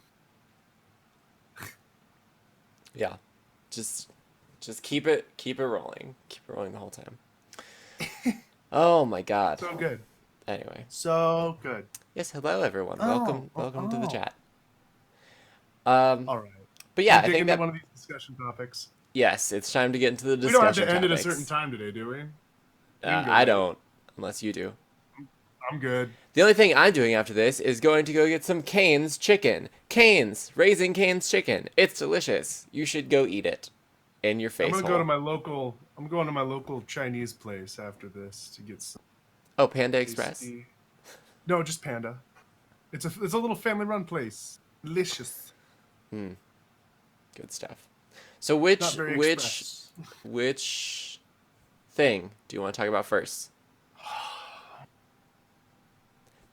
Yeah, just keep it rolling. Keep it rolling the whole time. Oh my god. So good. Anyway, So good. yes. Hello everyone. Oh, Welcome to the oh. chat. All right. But yeah, We I dig think into that one of these discussion topics. yes, it's time to get into the We don't have discussion to end at a topics. certain time today, do we? We can go I late. don't, unless you do. I'm good. The only thing I'm doing after this is going to go get some Cane's chicken. Cane's, Raising Cane's chicken. It's delicious. You should go eat it. In your face I'm gonna hole. go to my local. I'm going to my local Chinese place after this to get some Oh, Panda Express? tasty- No, just Panda. It's a little family run place. Delicious. Hmm, good stuff. So Not very which express. which thing do you want to talk about first?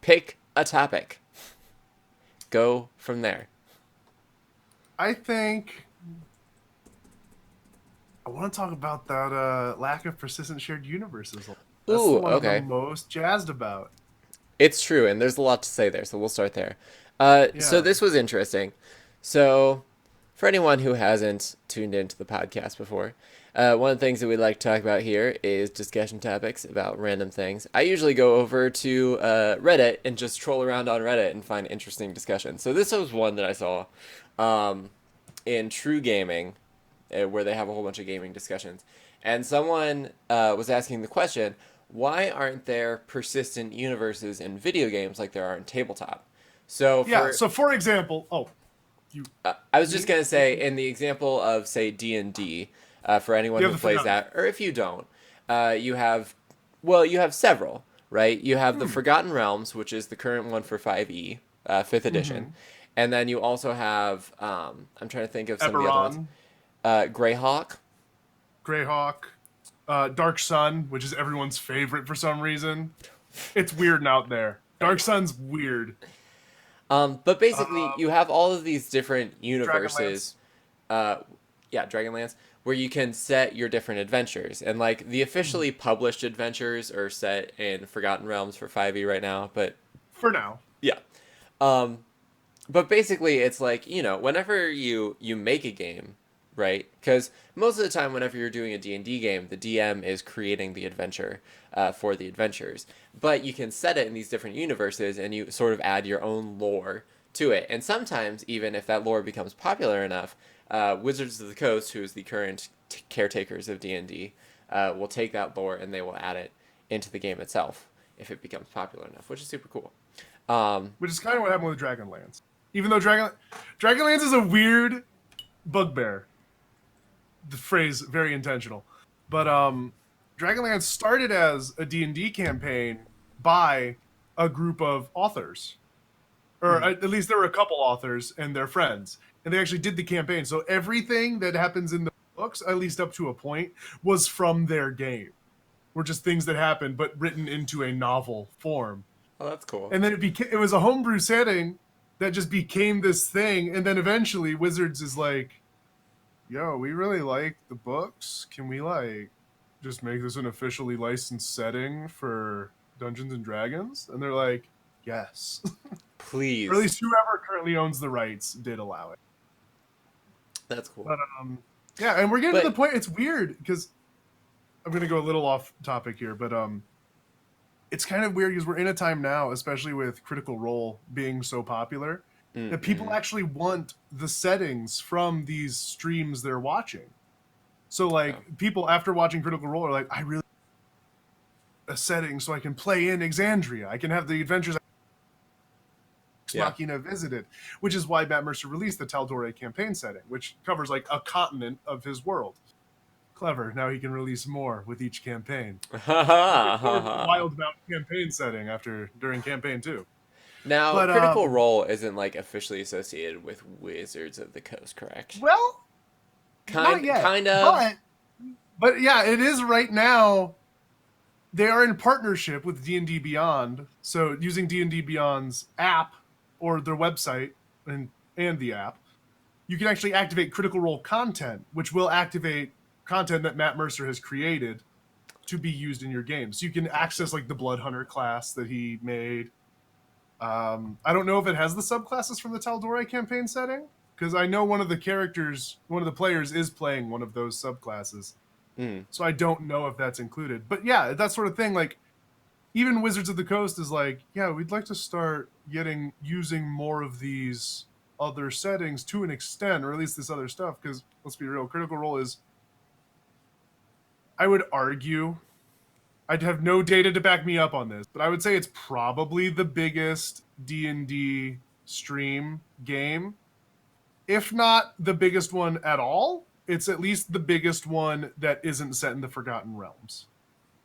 Pick a topic. Go from there. I think I want to talk about that lack of persistent shared universes. That's the Ooh, one I'm the okay. most jazzed about. It's true, and there's a lot to say there, so we'll start there. So Yeah. this was interesting. So, for anyone who hasn't tuned into the podcast before, one of the things that we like to talk about here is discussion topics about random things. I usually go over to Reddit and just troll around on Reddit and find interesting discussions. So this was one that I saw um, in True Gaming, where they have a whole bunch of gaming discussions. And someone was asking the question, why aren't there persistent universes in video games like there are in tabletop? So Yeah. for So, for example, oh, you I was just me? gonna say in the example of say D&D, for anyone You who have the plays Forgotten. that, or if you don't, you have you have several, right? You have the Hmm. Forgotten Realms, which is the current one for 5e, 5th edition, Mm-hmm. and then you also have I'm trying to think of some of the other ones. Eberron, Greyhawk. Greyhawk, Dark Sun, which is everyone's favorite for some reason. It's weird and out there. Dark Sun's weird. But basically, Um, you have all of these different universes. Dragonlance. Uh, yeah, Dragonlance, where you can set your different adventures, and like the Mhm. officially published adventures are set in Forgotten Realms for 5e right now. But For now. yeah, um, but basically it's like whenever you make a game, right? Because most of the time whenever you're doing a D&D game, the DM is creating the adventure for the adventures, but you can set it in these different universes and you sort of add your own lore to it. And sometimes even if that lore becomes popular enough, Wizards of the Coast, who is the current caretakers of D&D, will take that lore and they will add it into the game itself if it becomes popular enough, which is super cool. um, Which is kind of what happened with Dragonlance. Even though Dragonlance is a weird bugbear. The phrase very intentional. But Dragonlance started as a D&D campaign by a group of authors. Or mhm. at least there were a couple authors and their friends. And they actually did the campaign. So everything that happens in the books, at least up to a point, was from their game. Were just things that happened, but written into a novel form. Oh, that's cool. And then it was a homebrew setting that just became this thing. And then eventually Wizards is like, yo, we really like the books. Can we like just make this an officially licensed setting for Dungeons and Dragons? And they're like, yes. Or at Please. least whoever currently owns the rights did allow it. That's cool. But yeah, and we're getting to the But point. It's weird because I'm gonna go a little off topic here, but it's kind of weird because we're in a time now, especially with Critical Role being so popular, that people mm-hmm. actually want the settings from these streams they're watching. So like Oh, people after watching Critical Role are like, I really a setting so I can play in Exandria. I can have the adventures yeah. Machina visited, which is why Matt Mercer released the Tal'Dorei campaign setting, which covers like a continent of his world. Clever. Now he can release more with each campaign. Ha ha More ha of the ha. Wild Mountain campaign setting after during campaign 2. Now, But Critical Role isn't like officially associated with Wizards of the Coast, correct? well, not Kind, yet. kind of. But yeah, it is right now. They are in partnership with D&D Beyond. So using D&D Beyond's app or their website and the app, you can actually activate Critical Role content, which will activate content that Matt Mercer has created to be used in your game. So you can access like the Blood Hunter class that he made. I don't know if it has the subclasses from the Tal'Dorei campaign setting because I know one of the characters, one of the players, is playing one of those subclasses. Mm. So I don't know if that's included. But yeah, that sort of thing. Like even Wizards of the Coast is like, yeah, we'd like to start using more of these other settings to an extent, or at least this other stuff. Because let's be real, Critical Role is, I would argue, I'd have no data to back me up on this, but I would say it's probably the biggest D&D stream game, if not the biggest one at all. It's at least the biggest one that isn't set in the Forgotten Realms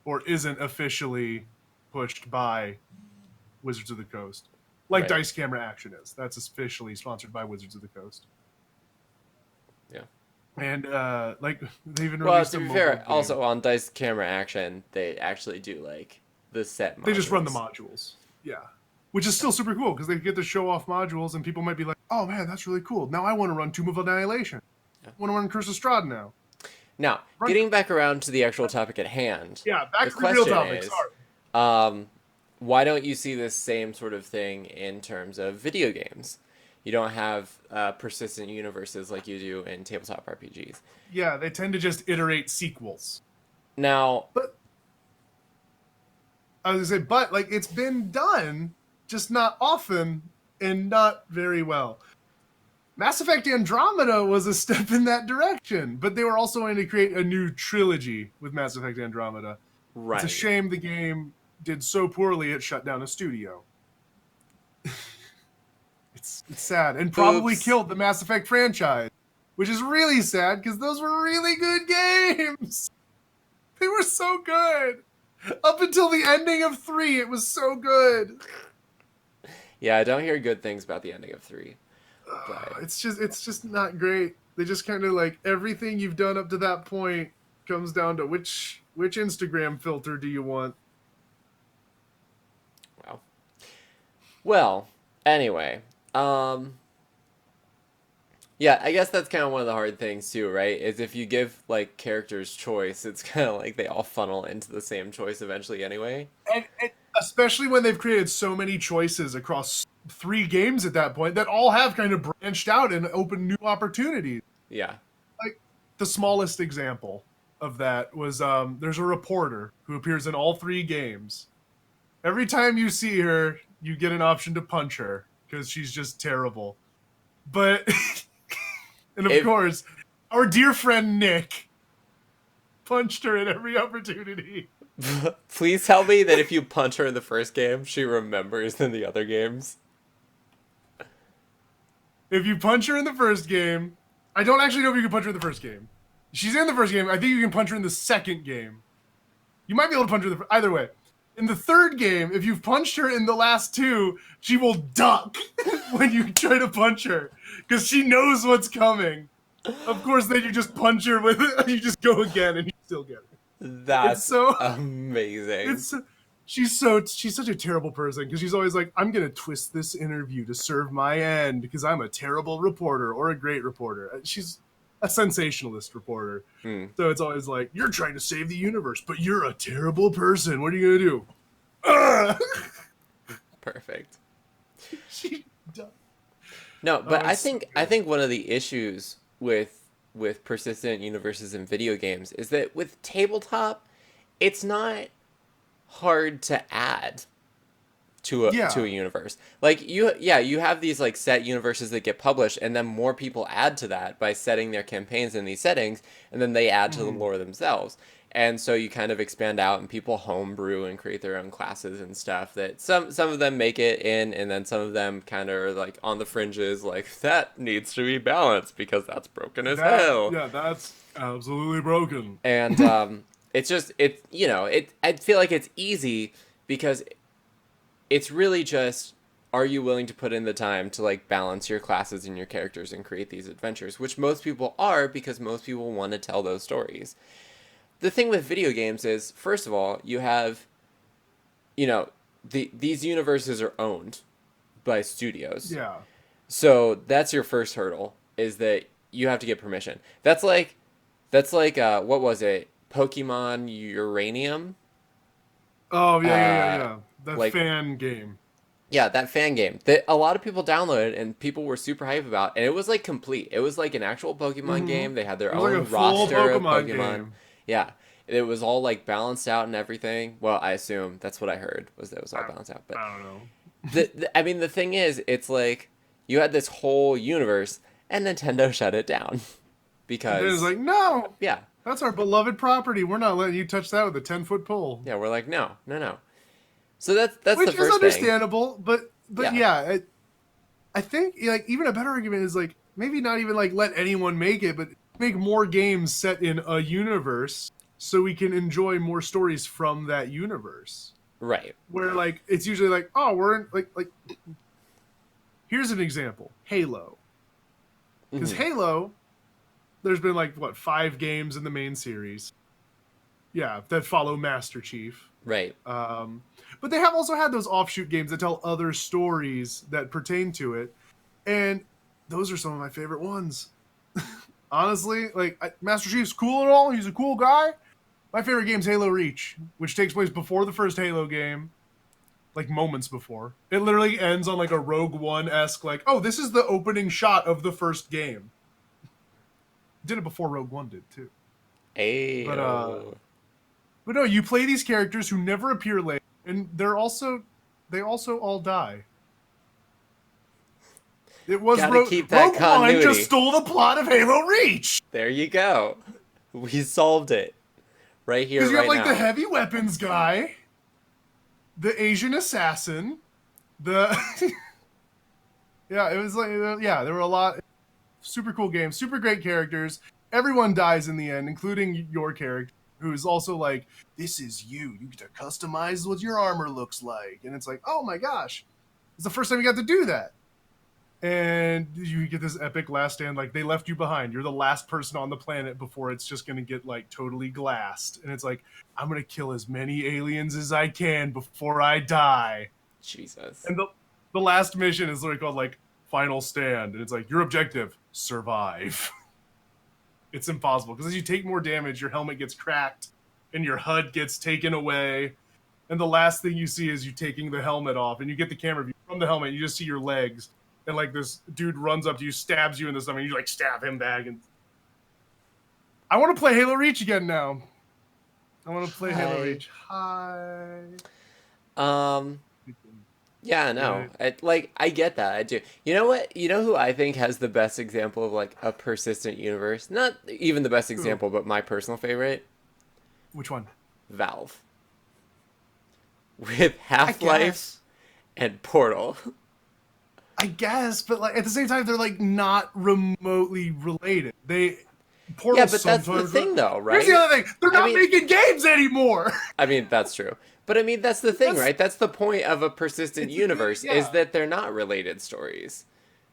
or isn't officially pushed by Wizards of the Coast. like Right. Dice Camera Action is. That's officially sponsored by Wizards of the Coast. Yeah. And like they even Well, released to a be mobile fair, game. also on Dice Camera Action, they actually do like the set They just run the modules. modules. Yeah. Which is still super cool because they get to show off modules and people might be like, oh man, that's really cool. Now I want to run Tomb of Annihilation. Yeah. I want to run Curse of Strahd now. Now, Run. getting back around to the actual topic at hand, Yeah, the back to the real question topic. is, Sorry. um, why don't you see this same sort of thing in terms of video games? You don't have persistent universes like you do in tabletop RPGs. Yeah, they tend to just iterate sequels. Now, But I was gonna say, but like it's been done, just not often and not very well. Mass Effect Andromeda was a step in that direction, but they were also going to create a new trilogy with Mass Effect Andromeda. It's a right. shame the game did so poorly it shut down a studio. It's sad and probably Oops. killed the Mass Effect franchise, which is really sad because those were really good games. They were so good. Up until the ending of 3, it was so good. Yeah, I don't hear good things about the ending of 3. But It's just not great. They just kind of like everything you've done up to that point comes down to which Instagram filter do you want? wow. Well, anyway, um yeah, I guess that's kind of one of the hard things too, right? Is if you give like characters choice, it's kind of like they all funnel into the same choice eventually anyway. And especially when they've created so many choices across 3 games at that point that all have kind of branched out and opened new opportunities. Yeah. Like the smallest example of that was there's a reporter who appears in all 3 games. Every time you see her, you get an option to punch her because she's just terrible. But and of If course, our dear friend Nick punched her at every opportunity. please tell me that if you punch her in the first game, she remembers in the other games. If you punch her in the first game, I don't actually know if you can punch her in the first game. She's in the first game. I think you can punch her in the second game. You might be able to punch her either way. In the third game, if you've punched her in the last 2, she will duck when you try to punch her because she knows what's coming. Of course, then you just punch her with it. You just go again and you still get it. It's That's so amazing. it's she's such a terrible person because she's always like, I'm gonna twist this interview to serve my end because I'm a terrible reporter or a great reporter. She's a sensationalist reporter. Hmm. So it's always like, you're trying to save the universe, but you're a terrible person. What are you gonna do? Ugh! Perfect. she does. No, but I It's so think I good. think one of the issues with persistent universes in video games is that with tabletop, it's not hard to add to a Yeah. universe. Like you have these like set universes that get published and then more people add to that by setting their campaigns in these settings and then they add to the Mhm. lore themselves. And so you kind of expand out and people homebrew and create their own classes and stuff that some of them make it in and then some of them kind of are like on the fringes like that needs to be balanced because that's broken as hell. That's absolutely broken. And it's just it you know, it I feel like it's easy because it's really just are you willing to put in the time to like balance your classes and your characters and create these adventures, which most people are because most people want to tell those stories. The thing with video games is first of all, you have you know, these universes are owned by studios. Yeah. So that's your first hurdle is that you have to get permission. That's like what was it? Pokemon Uranium? Oh Uh yeah. The like fan game. Yeah, that fan game that a lot of people downloaded and people were super hype about, and it was like complete. It was like an actual Pokemon Mm-hmm. game. They had It their was like a own full roster of Pokemon Pokemon. game. Yeah, it was all like balanced out and everything. Well, I assume that's what I heard was that it was all balanced out. But I don't know. I mean, the thing is, it's like you had this whole universe, and Nintendo shut it down And then it's because like, no, yeah, that's our beloved property. We're not letting you touch that with a 10-foot pole. yeah, we're like no, no, no. So that's the Which is first thing. understandable, but Yeah, yeah, I think like even a better argument is like maybe not even like let anyone make it, but make more games set in a universe so we can enjoy more stories from that universe. right. Where like it's usually like, oh, we're in like Here's an example: Halo. Because Mhm. Halo, there's been like what 5 games in the main series. Yeah, that follow Master Chief. Right. Um, but they have also had those offshoot games that tell other stories that pertain to it, and those are some of my favorite ones. Honestly, like Master Chief's cool and all; he's a cool guy. My favorite game's Halo Reach, which takes place before the first Halo game, like moments before. It literally ends on like a Rogue One esque, like, oh, this is the opening shot of the first game. Did it before Rogue One did too. But Ayo. but no, you play these characters who never appear later, and they also all die. It was Gotta keep that Rogue One just continuity. stole the plot of Halo Reach There you go. We solved it. Right here, because you have right like the now. heavy weapons guy, the Asian assassin, the yeah, it was like yeah, there were a lot super cool games, super great characters. Everyone dies in the end, including your character, who is also like, "This is you. You get to customize what your armor looks like," and it's like, "Oh my gosh, it's the first time you got to do that." And you get this epic last stand, like they left you behind. You're the last person on the planet before it's just gonna get like totally glassed, and it's like, I'm gonna kill as many aliens as I can before I die. Jesus. And the last mission is literally called like Final Stand, and it's like your objective: survive. It's impossible because as you take more damage, your helmet gets cracked and your HUD gets taken away. And the last thing you see is you taking the helmet off, and you get the camera view from the helmet. You just see your legs, and like this dude runs up to you, stabs you in the stomach, and you like stab him back. And I want to play Halo Reach again now. I want to play Halo Hi. Reach. Hi. Um, yeah, no. Yeah. I get that. I do. You know what? You know who I think has the best example of like a persistent universe? Not even the best Who? example, but my personal favorite, Which one? Valve. With I Half-Life guess. and Portal. I guess, but like at the same time, they're like not remotely related. Yeah, Portal but that's the sometimes. thing though, Here's the right? other thing: they're I not mean, making games anymore. I mean that's true. But I mean that's the thing, That's right? That's the point of a persistent it's the thing, universe is yeah. that they're not related stories.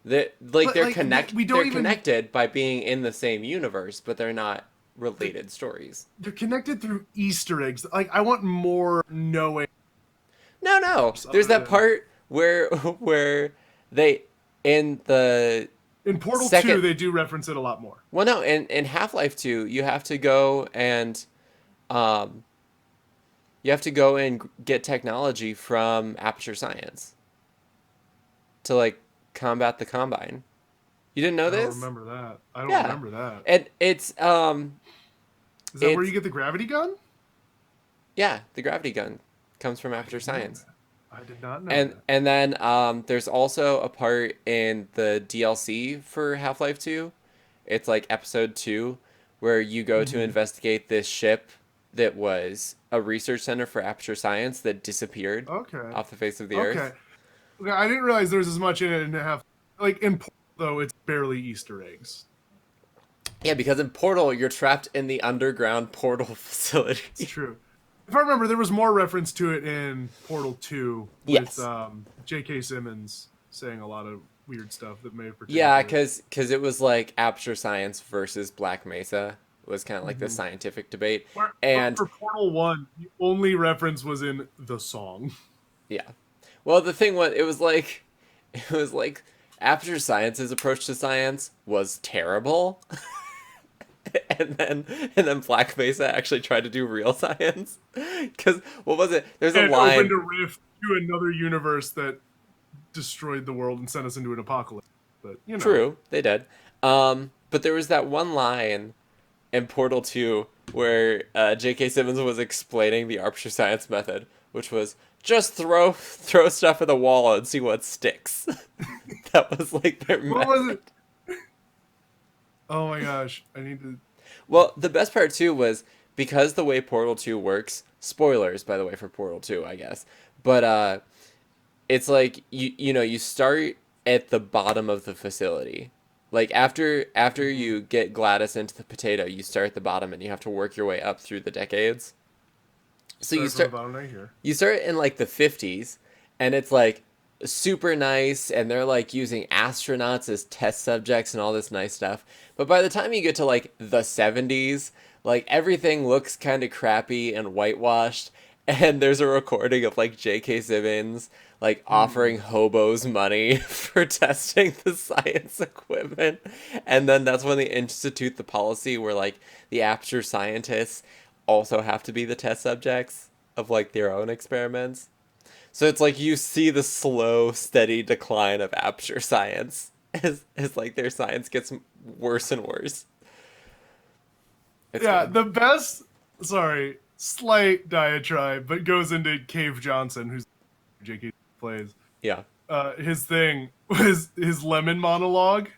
That like But like we they're don't even. connected by being in the same universe, but they're not related stories. They're connected through Easter eggs. Like I want more knowing No, no. There's other that than part where where they in the in Portal second 2, they do reference it a lot more. well no, in Half-Life 2, you have to go and um you have to go and get technology from Aperture Science to like combat the Combine. You didn't know I don't this? remember that. I don't Yeah. remember that. And Is that where you it's get the gravity gun? yeah, the gravity gun comes from I Aperture didn't know Science. that. I did not know And that. then there's also a part in the DLC for Half-Life 2. It's like episode 2 where you go to Mm-hmm. investigate this ship that was a research center for Aperture Science that disappeared Okay. off the face of the Okay. earth. Okay. I didn't realize there was as much in it and half. Like in Portal, though, it's barely Easter eggs. Yeah, because in Portal you're trapped in the underground portal It's facility. true. If I remember, there was more reference to it in Portal 2 with Yes. J.K. Simmons saying a lot of weird stuff that may have pertained Yeah, to it. cuz it was like Aperture Science versus Black Mesa was kind of like the Mm-hmm. scientific debate. But And for Portal 1, the only reference was in the song. yeah. Well, the thing was, it was like Aperture Science's approach to science was terrible, and then Black Mesa actually tried to do real science. Because what was it? There's a And opened line. a rift to another universe that destroyed the world and sent us into an apocalypse. But, you know. True, they did. But there was that one line in Portal 2 where J.K. Simmons was explaining the Aperture Science method, which was just throw stuff at the wall and see what sticks. That was like their What was method. it? Oh my gosh. I need to. Well, the best part too was because the way Portal 2 works, spoilers by the way for Portal 2, I guess. But it's like you know, you start at the bottom of the facility. Like after Mhm. you get Gladys into the potato, you start at the bottom and you have to work your way up through the decades. So Start from the bottom right here. you start in like the 50s and it's like super nice, and they're like using astronauts as test subjects and all this nice stuff. But by the time you get to like the 70s, like everything looks kind of crappy and whitewashed. And there's a recording of like J.K. Simmons like offering hobos money for testing the science equipment. And then that's when they institute the policy where like the Aperture scientists also have to be the test subjects of like their own experiments. So it's like you see the slow, steady decline of Aperture science as like their science gets worse and worse. It's Yeah, good. the best. Sorry, slight diatribe, but goes into Cave Johnson, who's J.K. plays. Yeah. His thing was his lemon monologue.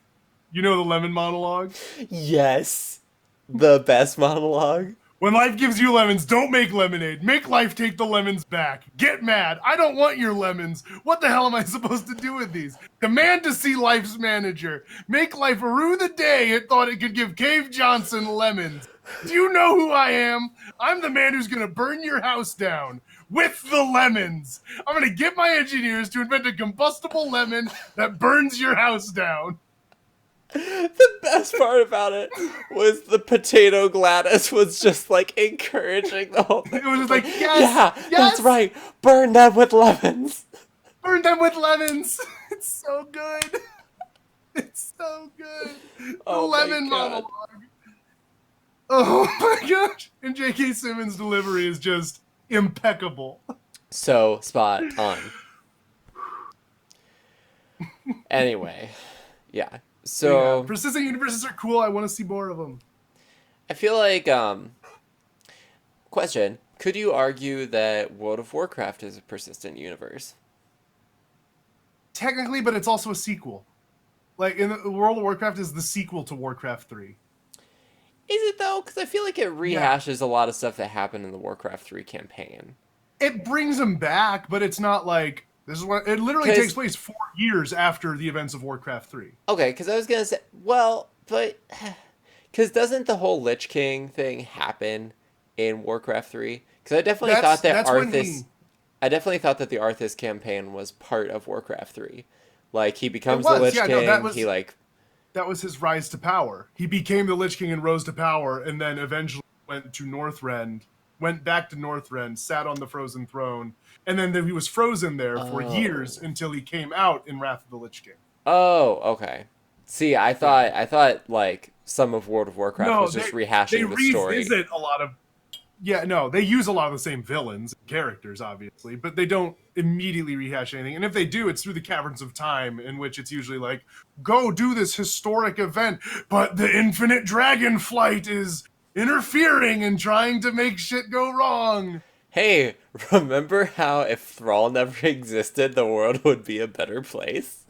You know the lemon monologue? Yes. The best monologue. When life gives you lemons, don't make lemonade. Make life take the lemons back. Get mad. I don't want your lemons. What the hell am I supposed to do with these? Demand to see life's manager. Make life rue the day it thought it could give Cave Johnson lemons. Do you know who I am? I'm the man who's gonna burn your house down with the lemons. I'm gonna get my engineers to invent a combustible lemon that burns your house down. The best part about it was the potato Gladys was just like encouraging the whole thing. It was just like, yes, Yeah, yes, that's right. Burn them with lemons. burn them with lemons. It's so good. It's so good. The Oh my lemon God. monologue. Oh my gosh. And J.K. Simmons' delivery is just impeccable. So spot on. Anyway, yeah. So Yeah, persistent universes are cool. I want to see more of them. I feel like question, could you argue that World of Warcraft is a persistent universe? Technically, but it's also a sequel. Like, in the World of Warcraft is the sequel to Warcraft 3. Is it though? Because I feel like it rehashes a lot of stuff that happened in the Warcraft 3 campaign. It brings them back, but it's not like this is what it literally 'Cause- takes place 4 years after the events of Warcraft 3. Okay, because I was gonna say, well, but because doesn't the whole Lich King thing happen in Warcraft 3? Because I definitely thought that That's when Arthas, I definitely thought that the Arthas campaign was part of Warcraft 3. Like he becomes the was, Lich yeah, King. no, that was- He like that was his rise to power. He became the Lich King and rose to power, and then eventually went back to Northrend, sat on the frozen throne, and then he was frozen there for years until he came out in Wrath of the Lich King. oh, okay. See, I thought like some of World of Warcraft No, was just they rehashing the story. revisit a lot of. Yeah, no, they use a lot of the same villains and characters, obviously, but they don't immediately rehash anything. And if they do, it's through the Caverns of Time, in which it's usually like, go do this historic event, but the infinite dragon flight is interfering and trying to make shit go wrong. Hey, remember how if Thrall never existed, the world would be a better place?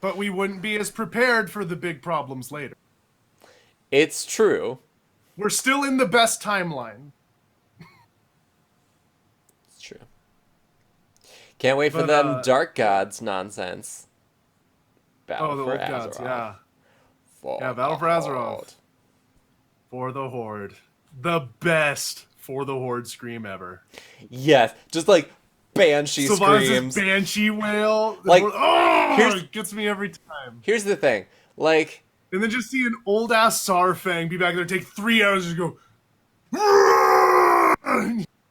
But we wouldn't be as prepared for the big problems later. It's true. We're still in the best timeline. It's true. Can't wait for But, them Dark Gods nonsense. Battle Oh, the for old Azeroth. gods, yeah. For Yeah, Battle the for Azeroth. Horde. For the Horde. The best For the Horde scream ever. Yes, just like Banshee Sylvanas' screams. banshee wail. Like, Oh, here's- it gets me every time. Here's the thing. Like, And then just see an old ass Sarfang be back there, take 3 hours to go.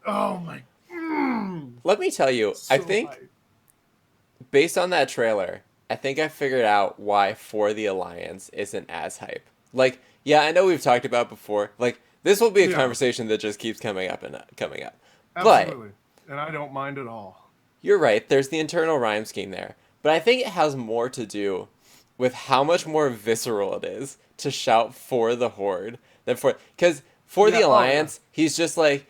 Oh my. let me tell you, I So think hype. based on that trailer, I think I figured out why For the Alliance isn't as hype. Like, yeah, I know we've talked about before. Like, this will be a Yeah. conversation that just keeps coming up and coming up. Absolutely. And I don't mind at all. You're right, there's the internal rhyme scheme there. But I think it has more to do with how much more visceral it is to shout for the Horde than for, because for the Yeah, oh, Alliance, he just like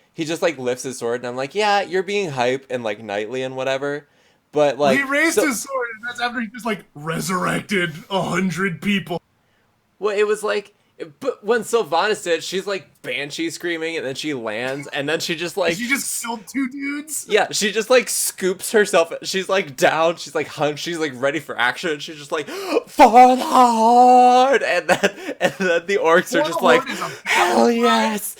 lifts his sword and I'm like, yeah, you're being hype and like knightly and whatever. But like He raised so- his sword, and that's after he just like resurrected 100 people. Well, it was like, but when Sylvanas did, she's like banshee screaming, and then she lands, and then she just like, She just killed 2 dudes. yeah, she just like scoops herself. She's like down, she's like hunched, she's like ready for action. And she's just like, for the Horde, and then the orcs are For just the like, Horde is a hell yes.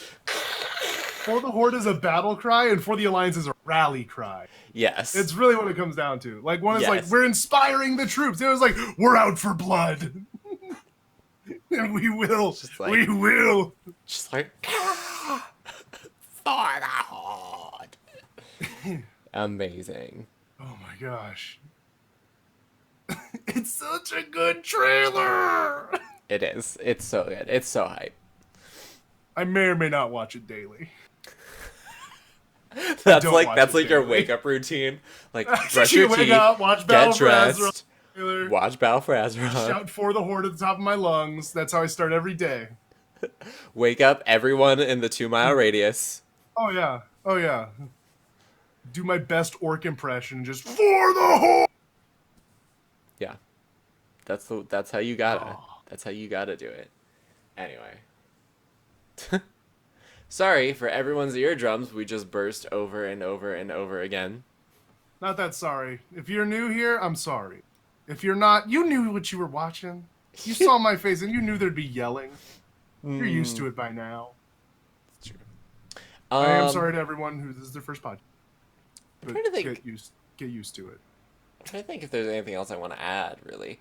For the Horde is a battle cry, and For the Alliance is a rally cry. Yes. It's really what it comes down to. Like, one is like, Yes. we're inspiring the troops. The other is like, we're out for blood. And we will. Just like- we will. Just like for the Horde. Amazing. Oh my gosh. It's such a good trailer. It is. It's so good. It's so hype. I may or may not watch it daily. That's don't like watch it your daily. wake up routine. Like brush You your wake teeth, up, watch Battle get for dressed, Azeroth trailer, watch Battle for Azeroth. shout For the Horde at the top of my lungs. That's how I start every day. Wake up everyone in the 2-mile radius. Oh yeah. Oh yeah. Do my best orc impression, just For the Horde. Yeah. That's how you gotta. That's how you gotta do it. Anyway. Sorry for everyone's eardrums. We just burst over and over and over again. Not that sorry. If you're new here, I'm sorry. If you're not, you knew what you were watching. You saw my face and you knew there'd be yelling. You're used to it by now. It's true. I am sorry to everyone who this is their first podcast. But trying to think. get used to it. I'm trying to think if there's anything else I want to add. Really,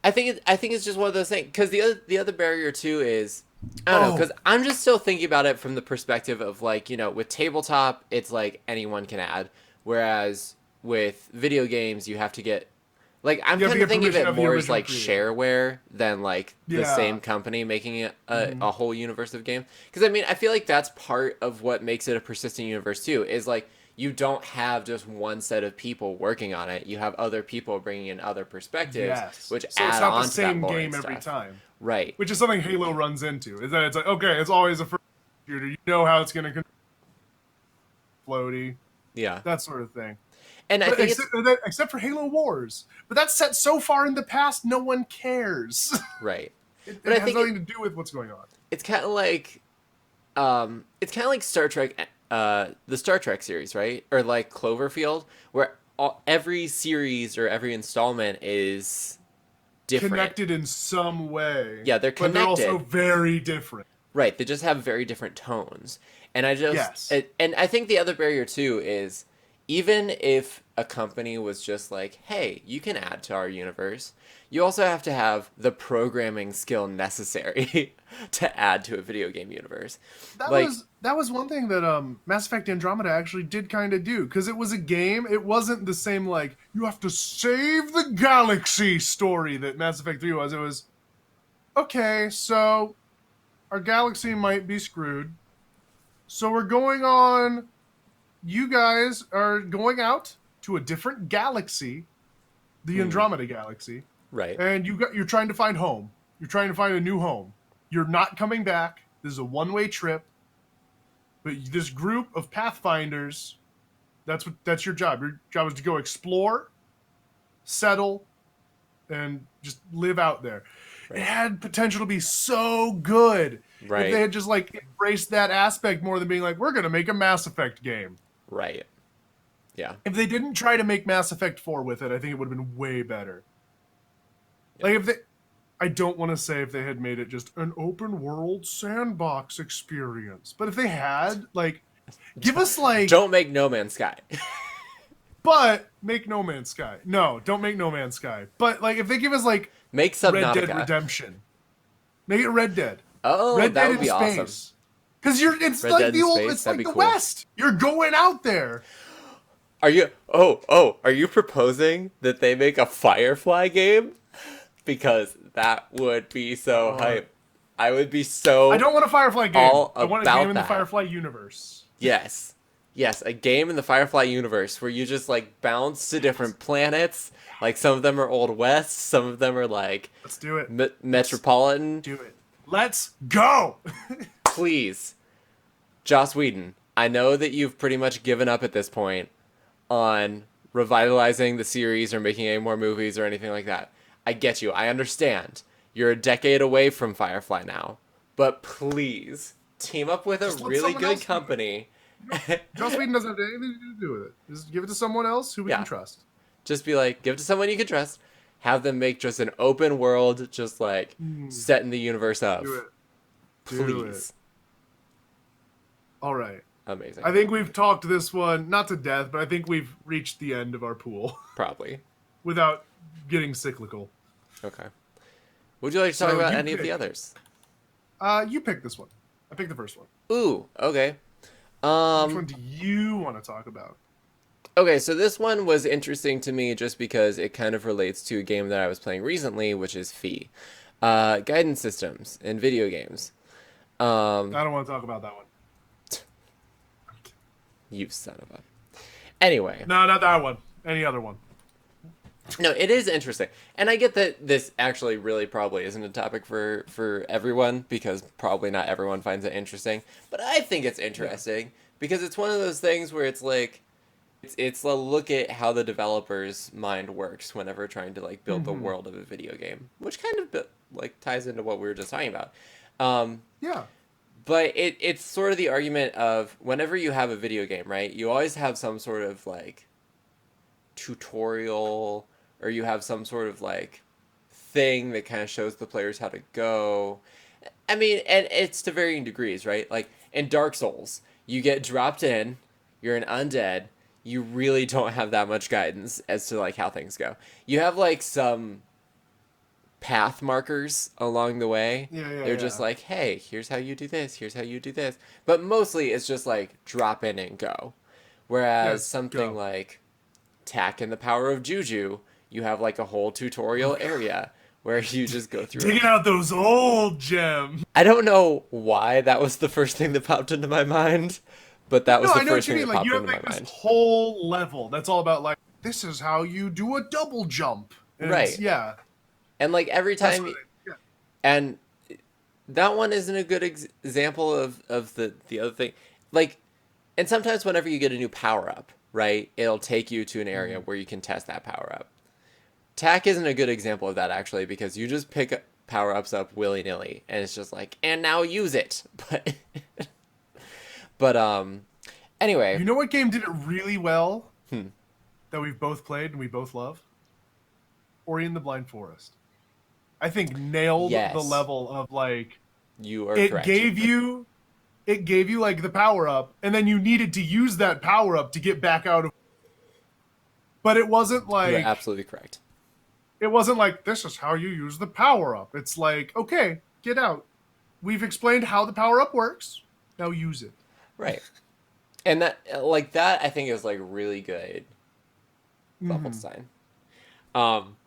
I think it's just one of those things. Because the other barrier too is I don't know. Because I'm just still thinking about it from the perspective of like with tabletop, it's like anyone can add, whereas with video games you have to get. Like, I'm You have kind to of get thinking of permission it of the more as original like creator. shareware than like the Yeah. same company making it a whole universe of games. Because I mean, I feel like that's part of what makes it a persistent universe too. Is like you don't have just one set of people working on it. You have other people bringing in other perspectives, Yes. which So add it's not on the to same that lore game and every stuff. time. Right. Which is something Halo runs into. Is that it's like, okay, it's always a first shooter. You know how it's going to floaty, Yeah. that sort of thing. And I But think it's except for Halo Wars. But that's set so far in the past, no one cares. right. It But I has think nothing to do with what's going on. It's kind of like Star Trek, the Star Trek series, right? Or like Cloverfield, where every series or every installment is different. Connected in some way. Yeah, they're But they're also connected. very different. Right, they just have very different tones. And I just Yes. and I think the other barrier too is even if a company was just like, "Hey, you can add to our universe," you also have to have the programming skill necessary to add to a video game universe. That was one thing that Mass Effect Andromeda actually did kind of do, because it was a game. It wasn't the same like you have to save the galaxy story that Mass Effect 3 was. It was okay, so our galaxy might be screwed. So we're going on. You guys are going out to a different galaxy, the Andromeda galaxy, Right. and you're trying to find home. You're trying to find a new home. You're not coming back. This is a one-way trip. But this group of pathfinders, that's your job. Your job is to go explore, settle, and just live out there. Right. It had potential to be so good Right. if they had just like embraced that aspect more than being like, we're gonna make a Mass Effect game. Right. Yeah. If they didn't try to make Mass Effect 4 with it, I think it would have been way better. Yeah. Like if they, I don't want to say if they had made it just an open world sandbox experience, but if they had, like, give us like, Don't make No Man's Sky. but make No Man's Sky. No, don't make No Man's Sky. But like, if they give us like Make Red Dead Subnautica. Redemption, make it Red Dead. Oh, Red that Dead would be in awesome. space. Because it's Red like Dead the in old, space, it's that'd like be the cool. West. You're going out there. Are you are you proposing that they make a Firefly game? Because that would be so hype. I would be so I don't want a Firefly game. all I want a about game in the that. Firefly universe. Yes. Yes, a game in the Firefly universe where you just like bounce to different planets. Like some of them are Old West, some of them are like Let's do it. Metropolitan. Do it. Let's go. Please, Joss Whedon, I know that you've pretty much given up at this point on revitalizing the series or making any more movies or anything like that. I get you. I understand. You're a decade away from Firefly now. But please, team up with a Just let really someone good else do it. company. Joss Whedon doesn't have anything to do with it. Just give it to someone else who we Yeah. can trust. Just be like, give it to someone you can trust. Have them make just an open world, just like set in the universe of. Do it. Do Please. it. All right. Amazing. I think we've talked this one not to death, but I think we've reached the end of our pool Probably. without getting cyclical. Okay. Would you like to talk So about you any of the pick. others? You pick this one. I picked the first one. Ooh, okay. Which Um, one do you want to talk about? okay, so this one was interesting to me just because it kind of relates to a game that I was playing recently, which is Fee. Guidance systems in video games. Um, I don't want to talk about that one. you son of a. Anyway, No, not that one. Any other one. no, it is interesting, and I get that this actually really probably isn't a topic for everyone because probably not everyone finds it interesting. But I think it's Yeah. interesting because it's one of those things where it's like it's a look at how the developer's mind works whenever trying to like build the Mm-hmm. world of a video game, which kind of like ties into what we were just talking about. Um, Yeah. but it's sort of the argument of whenever you have a video game, right? You always have some sort of like tutorial or you have some sort of like thing that kind of shows the players how to go. I mean, and it's to varying degrees, right? Like in Dark Souls, you get dropped in, you're an undead, you really don't have that much guidance as to like how things go. You have like some path markers along the way. Yeah, yeah, They're just yeah. like, hey, here's how you do this, here's how you do this. But mostly it's just like drop in and go. Whereas Yes, something go. like Tack and the Power of Juju, you have like a whole tutorial area where you just go through it. Digging out those old gems. I don't know why that was the first thing that popped into my mind, but that was No, the I know first what you thing mean. that Like popped you have into my like this mind. whole level that's all about like this is how you do a double jump, and it's Right. yeah, And like every that's what. time, and that one isn't a good example of the other thing. Like, and sometimes whenever you get a new power up, right, it'll take you to an area Mhm. where you can test that power up. Tack isn't a good example of that actually because you just pick power ups up willy nilly and it's just like and now use it. But anyway, You know what game did it really well hmm, that we've both played and we both love? Ori and the Blind Forest. I think nailed the yes, level of like you are it correct. gave you it gave you like the power up and then you needed to use that power up to get back out of, but You are absolutely correct. it wasn't like this is how you use the power up. It's like, okay, get out. We've explained how the power up works. Now use it. Right. And that like that I think is like really good level Mm-hmm. design. Um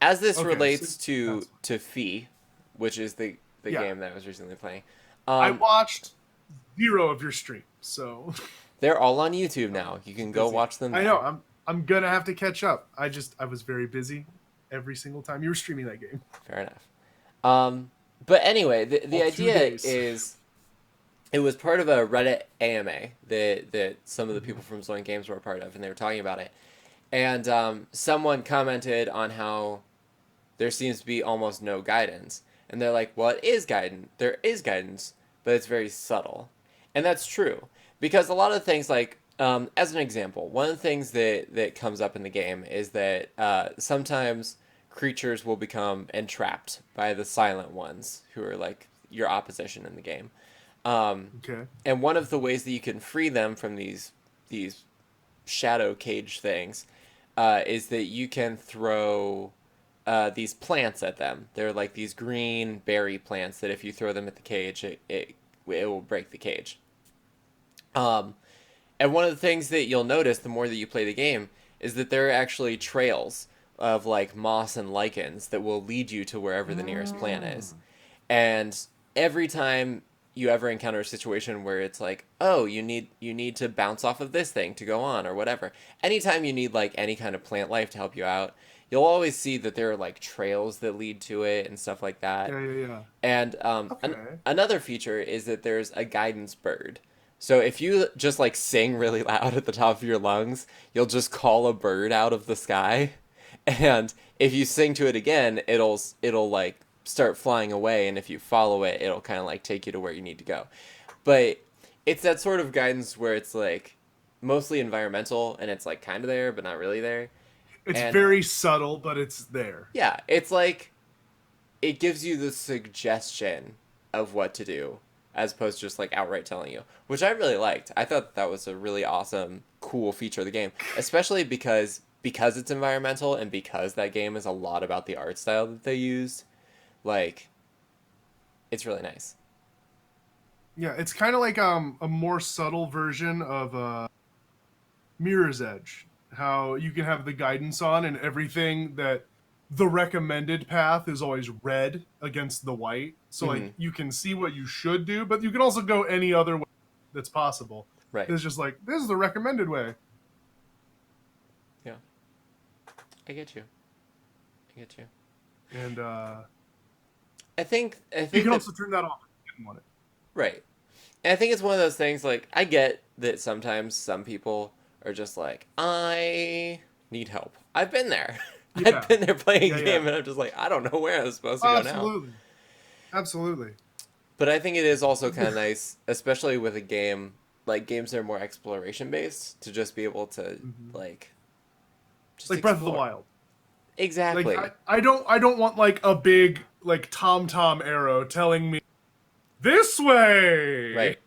as this Okay, so relates that's fine. to Fee, which is the Yeah, game that I was recently playing. I Um watched zero of your streams, so they're all on YouTube I now. was You just can go busy. watch them I know. there. I'm gonna have to catch up. I was very busy every single time you were streaming that game. Fair enough. But anyway, the All two idea days. is it was part of a Reddit AMA that some of the Mhm. people from Zoink Games were a part of, and they were talking about it. And someone commented on how there seems to be almost no guidance, and they're like, "Well, it is guidance. There is guidance, but it's very subtle," and that's true because a lot of things, like as an example, one of the things that comes up in the game is that sometimes creatures will become entrapped by the silent ones, who are like your opposition in the game. Um, Okay. and one of the ways that you can free them from these shadow cage things is that you can throw these plants at them. They're like these green berry plants that if you throw them at the cage, it will break the cage. Um, and one of the things that you'll notice the more that you play the game is that there are actually trails of like moss and lichens that will lead you to wherever the nearest plant is. Mm. And every time you ever encounter a situation where it's like, oh, you need to bounce off of this thing to go on or whatever. Anytime you need like any kind of plant life to help you out, you'll always see that there are like trails that lead to it and stuff like that. Yeah, yeah, yeah. And Okay. another feature is that there's a guidance bird. So if you just like sing really loud at the top of your lungs, you'll just call a bird out of the sky. And if you sing to it again, it'll like start flying away and if you follow it, it'll kind of like take you to where you need to go. But it's that sort of guidance where it's like mostly environmental and it's like kind of there but not really there. It's And very subtle, but it's there. yeah, it's like it gives you the suggestion of what to do, as opposed to just like outright telling you, which I really liked. I thought that was a really awesome, cool feature of the game, especially because it's environmental and because that game is a lot about the art style that they used. Like, it's really nice. Yeah, it's kind of like a more subtle version of Mirror's Edge. How you can have the guidance on and everything that the recommended path is always red against the white. So Hmm. like you can see what you should do, but you can also go any other way that's possible. Right. It's just like this is the recommended way. Yeah. I get you. I get you. And I you think can that also turn that off if you didn't want it. right. And I think it's one of those things like I get that sometimes some people are just like, I need help. I've been there. Yeah. I've been there playing Yeah, a yeah. game and I'm just like, I don't know where I'm supposed to Oh, go now. absolutely. Absolutely. But I think it is also kind of nice, especially with a game like games that are more exploration based, to just be able to Mhm. like just Like Breath of the explore. Wild. Like Exactly. I don't want like a big like tom arrow telling me this way. Right.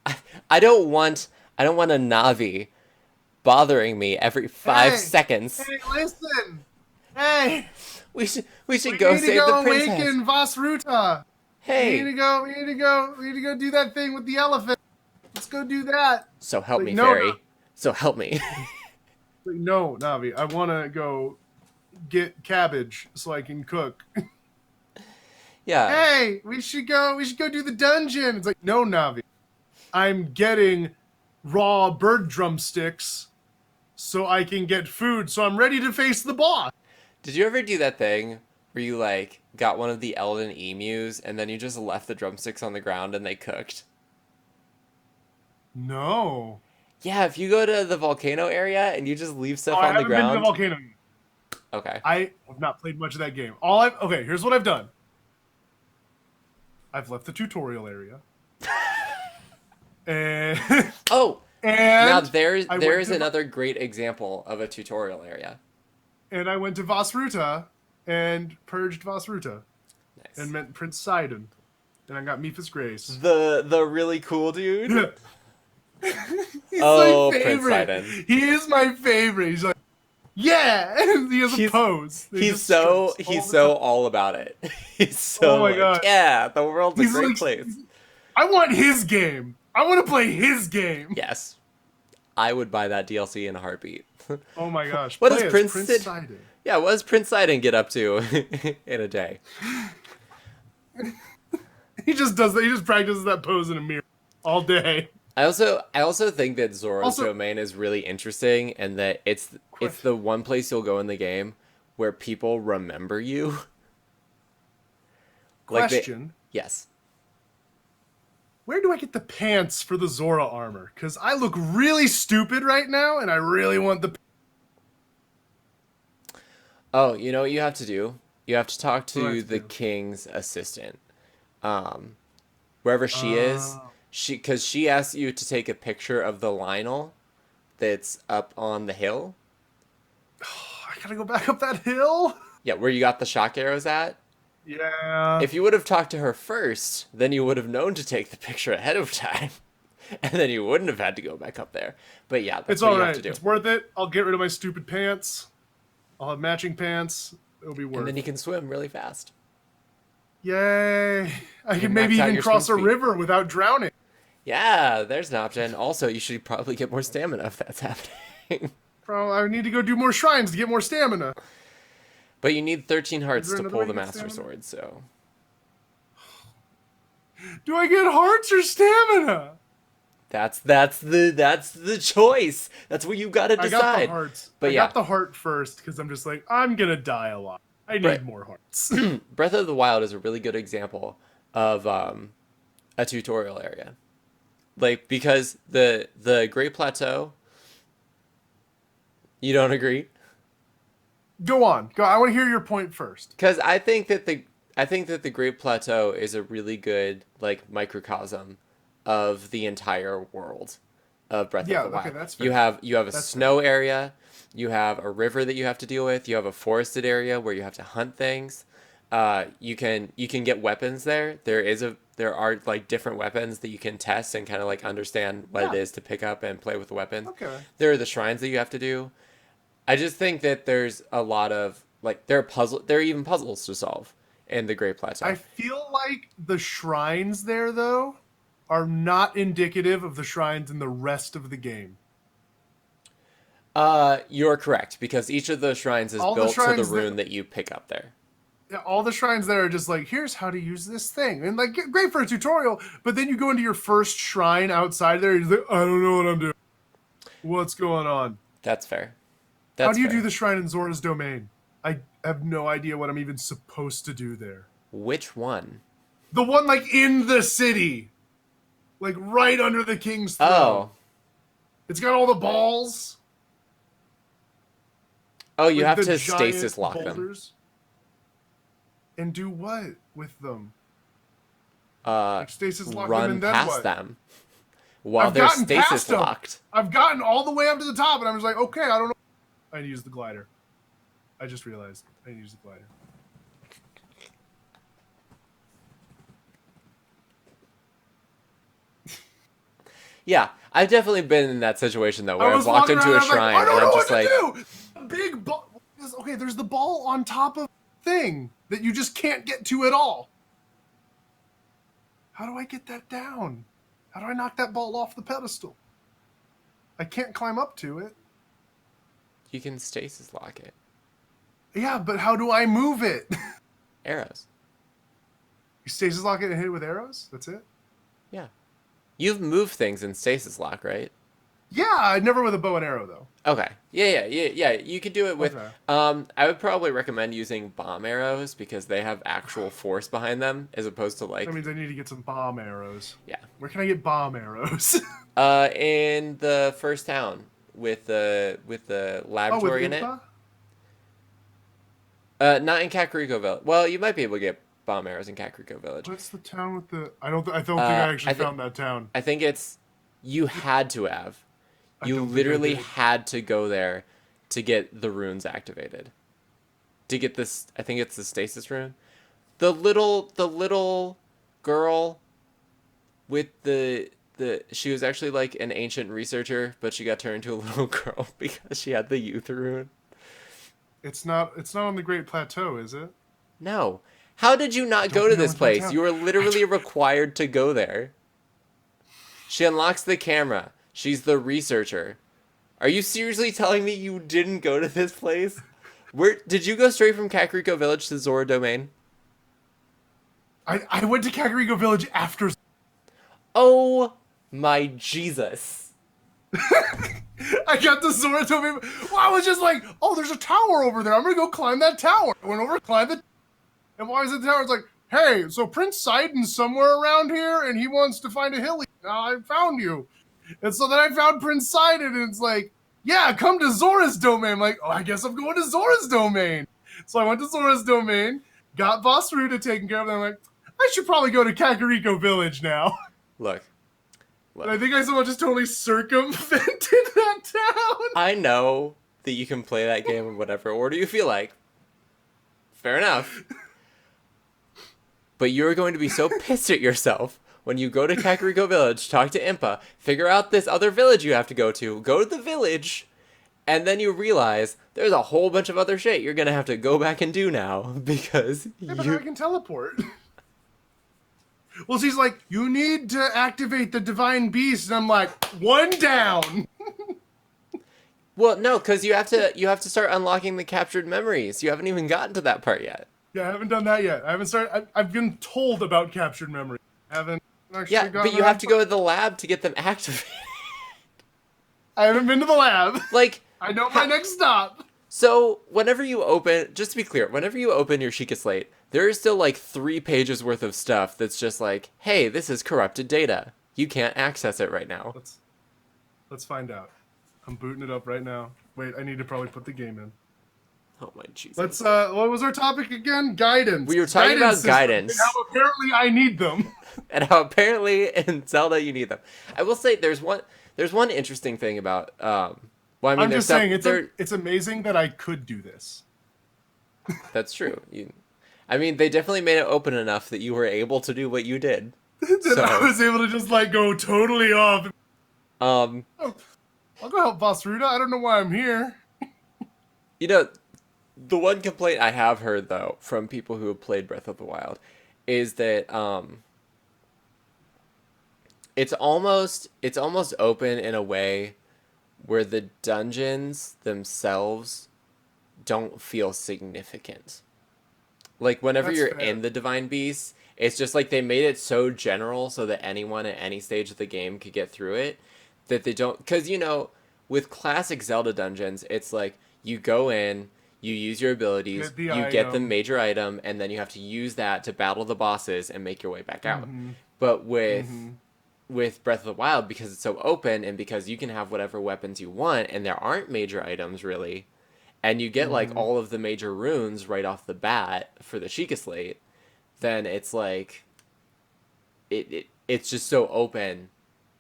I, I don't want a Navi bothering me every five Hey, seconds. hey, listen. Hey, We should we go need to save the go princess. awaken Vasruta. Hey, We need to go do that thing with the elephant. Let's go do that. so help Like me, no, no, fairy. So help me. like, no, Navi. I want to go get cabbage so I can cook. Yeah. Hey, we should go. We should go do the dungeon. It's like no, Navi. I'm getting raw bird drumsticks so I can get food. So I'm ready to face the boss. Did you ever do that thing where you like got one of the Elden emus and then you just left the drumsticks on the ground and they cooked? No. Yeah, if you go to the volcano area and you just leave Oh, stuff I on the haven't been to the ground. volcano yet. Okay. I have not played much of that game. All I've okay, here's what I've done. I've left the tutorial area. And Oh, now and I there went is to another great example of a tutorial area. and I went to Vasruta and purged Vasruta and Nice. met Prince Sidon. And I got Mipha's Grace. The really cool dude. He's Oh, my Prince favorite. Sidon. He is my favorite. He's like, yeah. He has a He's pose. He just strokes all he's the so time. all about it. He's Oh so my like, god. yeah, the world's a He's great like, place. I want his game. I want to play his game. Yes, I would buy that DLC in a heartbeat. Oh my gosh. What Play does as Prince Prince Sid? Sidon. Yeah, what does Prince Sidon get up to in a day? He just does that. He just practices that pose in a mirror all day. I also think that Zora's Also, domain is really interesting, and that it's question. the one place you'll go in the game where people remember you. Like they, Question. yes. Where do I get the pants for the Zora armor? Because I look really stupid right now, and I really want the. Oh, you know what you have to do? You have to talk What do I to have to the do? king's assistant. Um, Wherever she is, Oh. because she asks you to take a picture of the Lionel that's up on the hill. I gotta go back up that hill. Yeah, where you got the shock arrows at. Yeah. If you would have talked to her first, then you would have known to take the picture ahead of time. And then you wouldn't have had to go back up there. But yeah, that's It's what all you right. have to do. It's worth it. I'll get rid of my stupid pants. I'll have matching pants. It'll be And worth then you it. can swim really fast. Yay. I You can max maybe out even your cross a swim speed. river without drowning. Yeah, there's an option. Also, you should probably get more stamina if that's happening. Bro, I need to go do more shrines to get more stamina. But you need 13 Is hearts there to another pull way the to get Master stamina? Sword, so. Do I get hearts or stamina? That's the choice. That's what you gotta I got the decide. hearts. But I yeah, got the heart first because I'm just like, I'm gonna die a lot. I need Right. more hearts. Breath of the Wild is a really good example of a tutorial area. Like because the Great Plateau, you don't agree? Go on. Go. I want to hear your point first. Because I think that the Great Plateau is a really good like microcosm of the entire world of Breath Yeah. of the Okay, Wild. that's fair. You have a That's snow area, you have a river that you have to deal with, you have a forested area where you have to hunt things. You can get weapons there. There is There are like different weapons that you can test and kind of like understand what it Yeah. is to pick up and play with the weapons. Okay. There are the shrines that you have to do. I just think that there's a lot of like there are even puzzles to solve in the Great I Plateau. feel like the shrines there though are not indicative of the shrines in the rest of the game. You're correct because each of those shrines is All the built to the shrines rune that that you pick up there. Yeah, all the shrines there are just like, here's how to use this thing, and like great for a tutorial. But then you go into your first shrine outside there, you're like, I don't know what I'm doing. What's going on? That's fair. How That's do you fair. do the shrine in Zora's domain? I have no idea what I'm even supposed to do there. Which one? The one like in the city, like right under the king's throne. Oh. It's got all the balls. Oh, you Like have the to giant stasis lock them. boulders. And do what with them? Uh, Like stasis lock them run and then past what? them while I've they're gotten stasis past them. locked. I've gotten all the way up to the top, and I'm just like, okay, I don't know. I need to use the glider. I just realized I need to use the glider. Yeah, I've definitely been in that situation though, I where I've was walked walking into around, a I was like, shrine I and don't know I'm what just to like, do. Big ball. Okay, there's the ball on top of the thing that you just can't get to at all. How do I get that down? How do I knock that ball off the pedestal? I can't climb up to it. you can stasis lock it. Yeah, but how do I move it? Arrows. You stasis lock it and hit it with arrows? That's it? Yeah. You've moved things in stasis lock, right? Yeah, never with a bow and arrow though. Okay. Yeah. You could do it with. Okay. I would probably recommend using bomb arrows because they have actual force behind them, as opposed to like. That means I need to get some bomb arrows. Yeah. Where can I get bomb arrows? In the first town with the Oh, with laboratory in it. Impa? Not in Kakariko Village. Well, you might be able to get bomb arrows in Kakariko Village. What's the town with the? I don't think I actually I thi- found that town. I think it's you had to have. I You don't think I literally did. had to go there to get the runes activated. To get this, I think it's the stasis rune. The little girl with the she was actually like an ancient researcher, but she got turned into a little girl because she had the youth rune. It's not on the Great Plateau, is it? No. How did you not Don't go to know this what place? town- You were literally required to go there. She unlocks the camera. She's the researcher. Are you seriously telling me you didn't go to this place? Where did you go straight from Kakariko Village to Zora Domain? I went to Kakariko Village after. Oh my Jesus. I got the Zora Domain. Well, I was just like, oh, there's a tower over there. I'm gonna go climb that tower. I went over, climbed it, and while I was at the tower, it's like, hey, so Prince Sidon's somewhere around here, and he wants to find a hilly. I found you, and so then I found Prince Sidon, and it's like, yeah, come to Zora's Domain. I'm like, oh, I guess I'm going to Zora's Domain. So I went to Zora's Domain, got Boss Ruta taken care of, and I'm like, I should probably go to Kakariko Village now. Look. And I think I somehow just totally circumvented that town. I know that you can play that game in whatever order you feel like. Fair enough. But you're going to be so pissed at yourself when you go to Kakariko Village, talk to Impa, figure out this other village you have to, go to the village, and then you realize there's a whole bunch of other shit you're going to have to go back and do now because Yeah, but I can teleport. Well, she's like, you need to activate the divine beast, and I'm like, one down. Well, no, because you have to start unlocking the captured memories. You haven't even gotten to that part yet. Yeah, I haven't done that yet. I haven't started. I've been told about captured memory. Haven't actually Yeah, gotten but you around have to go to the lab to get them activated. I haven't been to the lab. Like, I know my next stop. so whenever you open, just to be clear, whenever you open your Sheikah Slate, there is still like 3 pages worth of stuff that's just like, hey, this is corrupted data. You can't access it right now. Let's find out. I'm booting it up right now. Wait, I need to probably put the game in. Oh my Jesus. Let's. What was our topic again? Guidance. We were talking about systems, guidance. and how apparently I need them. And how apparently in Zelda you need them. I will say there's one interesting thing about well, I mean, I'm there's just saying there, it's amazing that I could do this. that's true. I mean, they definitely made it open enough that you were able to do what you did. That I So, was able to just like go totally off. um, Oh, I'll go help Boss Ruda. I don't know why I'm here. you know, the one complaint I have heard though from people who have played Breath of the Wild is that it's almost open in a way where the dungeons themselves don't feel significant. Like whenever That's you're fair. in the Divine Beast, it's just like they made it so general so that anyone at any stage of the game could get through it that they don't, cuz with classic Zelda dungeons, it's like you go in, you use your abilities, Get the you get the item. major item, and then you have to use that to battle the bosses and make your way back out. Mm-hmm. But with Mm-hmm. Breath of the Wild, because it's so open and because you can have whatever weapons you want and there aren't major items really, and you get like Mm-hmm. all of the major runes right off the bat for the Sheikah Slate, then it's like it's just so open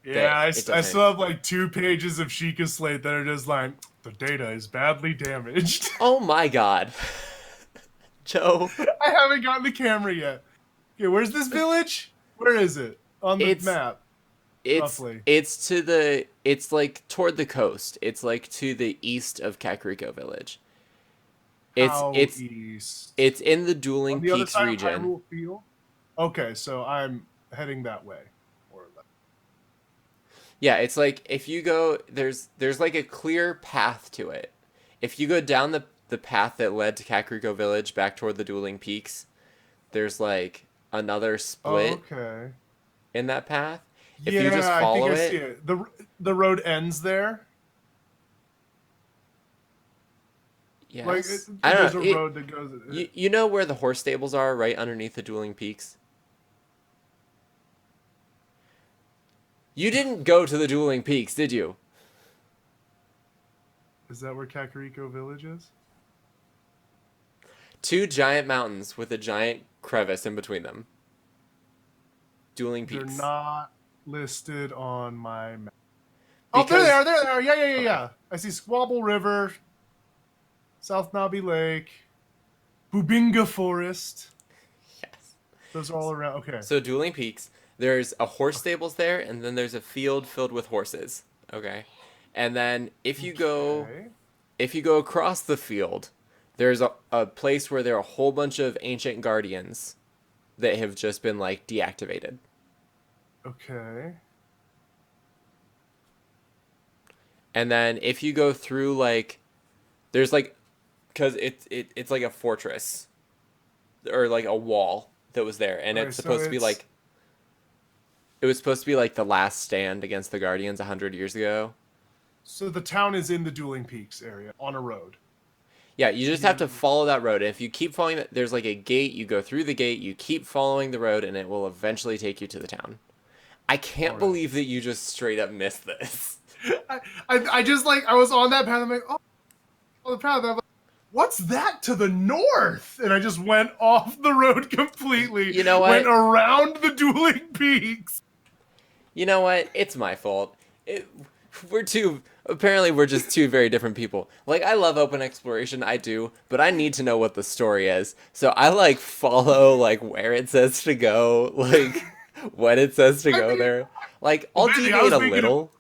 Yeah, that I, it I doesn't. still have like 2 pages of Sheikah Slate that are just like, the data is badly damaged. Oh my god, Joe! I haven't gotten the camera yet. Okay, where's this village? Where is it? On the It's map, it's roughly. it's to the it's like toward the coast. It's like to the east of Kakariko Village. It's How it's east? it's in the On Dueling the other Peaks side of region. Hyrule Field? Okay, so I'm heading that way. More or less. Yeah, it's like if you go there's like a clear path to it. If you go down the path that led to Kakariko Village back toward the Dueling Peaks, there's like another split Okay. in that path. If you just Yeah, I think follow I see it, it. The road ends there. Like yes. I there's don't a know. It road that goes. you know where the horse stables are right underneath the Dueling Peaks? You didn't go to the Dueling Peaks, did you? Is that where Kakariko Village is? Two giant mountains with a giant crevice in between them. Dueling They're Peaks. not listed on my map. Oh, there they Because are. There they are. Yeah, yeah, yeah, okay. yeah. I see Squabble River, South Nabi Lake, Bubinga Forest. Yes. Those are all around. Okay. So Dueling Peaks, there's a horse stables there, and then there's a field filled with horses. Okay, and then Okay. if you go across the field, there's a place where there are a whole bunch of ancient guardians that have just been like deactivated. Okay. And then if you go through like there's like because it's like a fortress or like a wall that was there, and Okay. it's So supposed to be it's like it was supposed to be like the last stand against the guardians 100 years ago. so the town is in the Dueling Peaks area on a road. Yeah, you just have to You. follow that road. And if you keep following it, there's like a gate. You go through the gate, you keep following the road, and it will eventually take you to the town. I All can't right. believe that you just straight up missed this. I just like I was on that path. I'm like, oh, on the path. I'm like, what's that to the north? And I just went off the road completely. You know Went what? around the Dueling Peaks. You know what? It's my fault. It, apparently we're just two very different people. Like I love open exploration, I do, but I need to know what the story is. So I like follow like where it says to go, like when it says to I go mean, there. Like well, I'll basically, I deviate was a making a. little.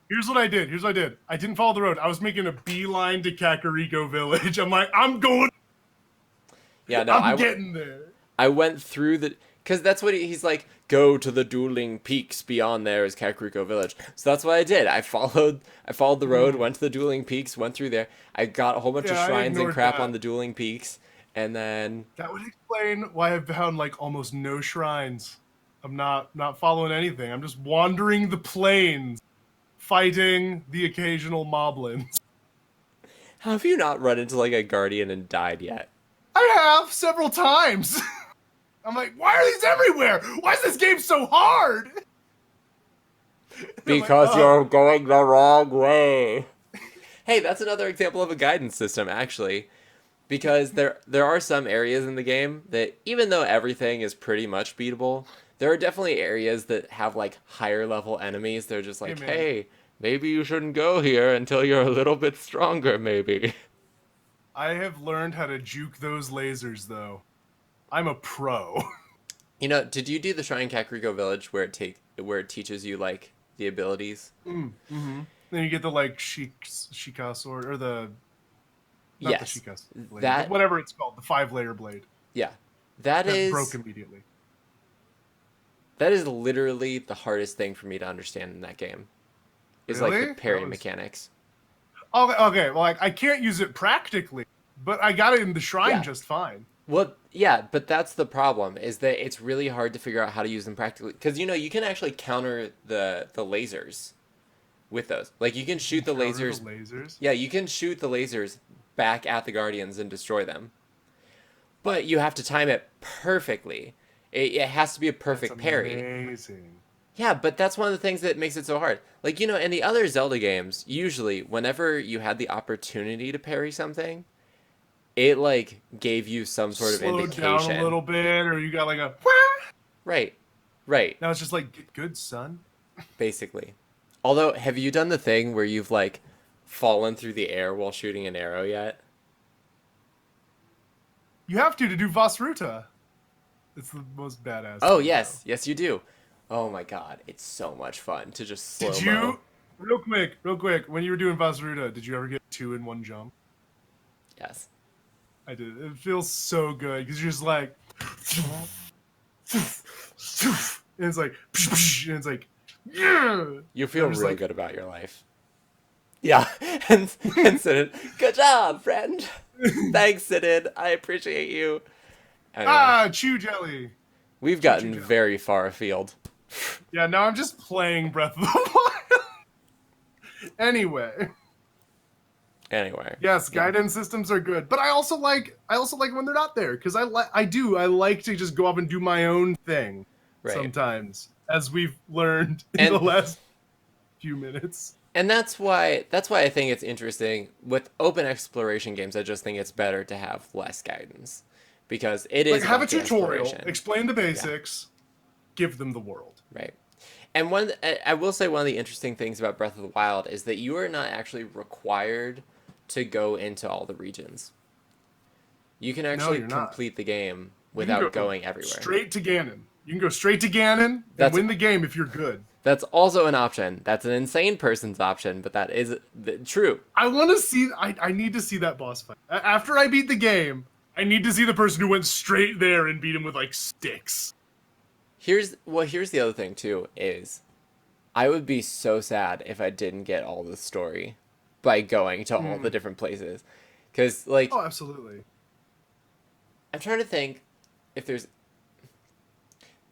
Here's what I did. Here's what I did. I didn't follow the road. I was making a beeline to Kakariko Village. I'm like, I'm going. Yeah, no, I'm getting there. I went through the because that's what he's like. Go to the Dueling Peaks. Beyond there is Kakariko Village. So that's what I did. I followed the road, Hmm. went to the Dueling Peaks, went through there. I got a whole bunch of Yeah, I shrines and ignored crap on that. the Dueling Peaks, and then That would explain why I've found like almost no shrines. I'm not following anything. I'm just wandering the plains, fighting the occasional moblins. how have you not run into like a guardian and died yet? I have several times. I'm like, why are these everywhere? Why is this game so hard? I'm like, Because oh, you're going the wrong way. Hey, that's another example of a guidance system, actually. Because there are some areas in the game that even though everything is pretty much beatable, there are definitely areas that have like higher level enemies. They're just hey like, man, hey, maybe you shouldn't go here until you're a little bit stronger, maybe. I have learned how to juke those lasers though. I'm a pro. You know, did you do the Shrine Kakariko Village where it teaches you like the abilities? Mm-hmm. Then you get the like Shika sword or the not the Yes. Shika blade, but That whatever it's called, the 5-layer blade yeah. That that broke is immediately. that is literally the hardest thing for me to understand in that game. Is like the Really? That parry was mechanics. okay. Okay, well, like, I can't use it practically, but I got it in the shrine Yeah. just fine. Well, yeah, but that's the problem is that it's really hard to figure out how to use them practically because you know you can actually counter the lasers with those. Like you can You can shoot the counter the lasers. lasers. Yeah, you can shoot the lasers back at the guardians and destroy them. But you have to time it perfectly. It has to be a That's perfect parry. amazing. Yeah, but that's one of the things that makes it so hard. Like, you know, in the other Zelda games, usually whenever you had the opportunity to parry something, it like gave you some sort of Slowed down a indication. little bit, or you got like a. Right. Right. Now it's just like, get good, son. Basically. Although, have you done the thing where you've like fallen through the air while shooting an arrow yet? You have to do Vasruta. It's the most badass Oh, thing, bro. yes. Yes, you do. Oh my god, it's so much fun to just Did slow-mo. you, real quick, when you were doing Vasruta, did you ever get two in one jump? Yes. I did. It feels so good because you're just like, and it's like, and it's like, yeah. And You feel I'm just real like, good about your life. Yeah. And Sid, good job, friend. Thanks, Sid. I appreciate you. Anyway, chew jelly. we've Chew gotten jelly. very far afield. Yeah, now I'm just playing Breath of the Wild. Anyway, Anyway. yes, Yeah. guidance systems are good, but I also like when they're not there because I like to just go up and do my own thing Right. sometimes, as we've learned in the And last few minutes. and that's why I think it's interesting with open exploration games. I just think it's better to have less guidance because it Like, is have a about the tutorial, exploration. explain the Yeah. basics, give them the world. Right. And I will say one of the interesting things about Breath of the Wild is that you are not actually required to go into all the regions. You can No, actually you're not. complete the game You can without go going everywhere. straight to Ganon. You can go straight to Ganon and That's win the game if you're good. that's also an option. That's an insane person's option, but that is true. I want to see. I need to see that boss fight. After I beat the game, I need to see the person who went straight there and beat him with like sticks. Here's the other thing too is I would be so sad if I didn't get all the story by going to all the Mm. different places. Cuz like Oh, absolutely. I'm trying to think if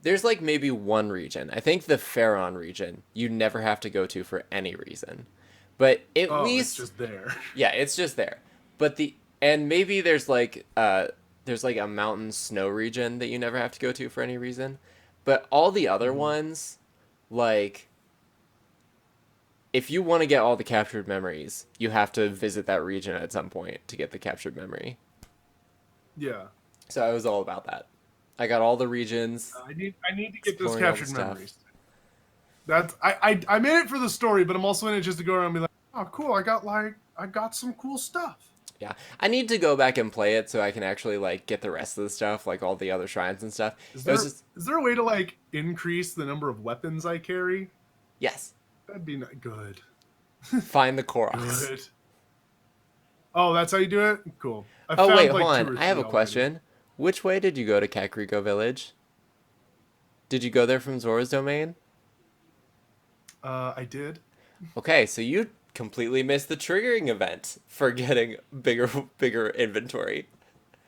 there's like maybe one region. I think the Faron region you never have to go to for any reason. But at Oh, it's least just there. yeah, it's just there. But maybe there's like a mountain snow region that you never have to go to for any reason. But all the other Mhm. ones like if you want to get all the captured memories, you have to visit that region at some point to get the captured memory. Yeah. So I was all about that. I got all the regions, I need to get those exploring all the captured stuff. memories. That's I'm in it for the story, but I'm also in it just to go around and be like, oh, cool. I got some cool stuff. Yeah, I need to go back and play it so I can actually like get the rest of the stuff, like all the other shrines and stuff. Is It was there just is there a way to like increase the number of weapons I carry? yes, That'd be good. find the Koroks. Good. Oh, that's how you do it? Cool. I Oh found wait, like hold two on. or I have three a already. question. Which way did you go to Kakariko Village? Did you go there from Zora's domain? I did. Okay, so you completely missed the triggering event for getting bigger inventory.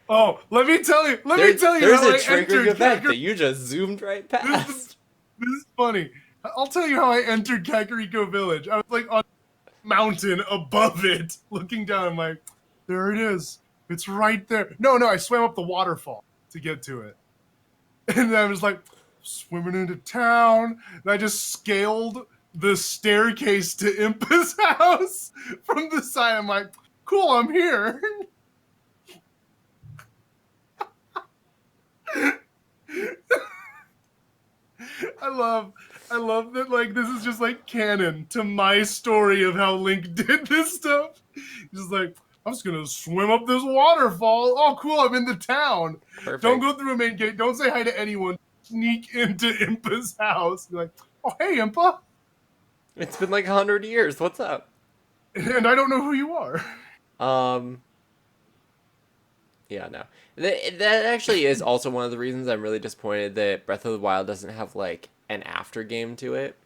Oh, let me tell you. Let me tell you There's how a I triggering entered event Kakariko. that you just zoomed right past. This is funny. I'll tell you how I entered Kakariko Village. I was like on a mountain above it, looking down. I'm like, there it is. It's right there. No, I swam up the waterfall to get to it. And then I was like, swimming into town. And I just scaled the staircase to Impa's house from the side. I'm like, cool, I'm here. I love I love that like this is just like canon to my story of how Link did this stuff. He's just like, I'm just gonna swim up this waterfall. Oh cool, I'm in the town. Don't Perfect. go through a main gate. Don't say hi to anyone. sneak into Impa's house. Be like, oh hey Impa, It's been like 100 years. What's up? and I don't know who you are. Um, yeah, no. That actually is also one of the reasons I'm really disappointed that Breath of the Wild doesn't have like an after game to it.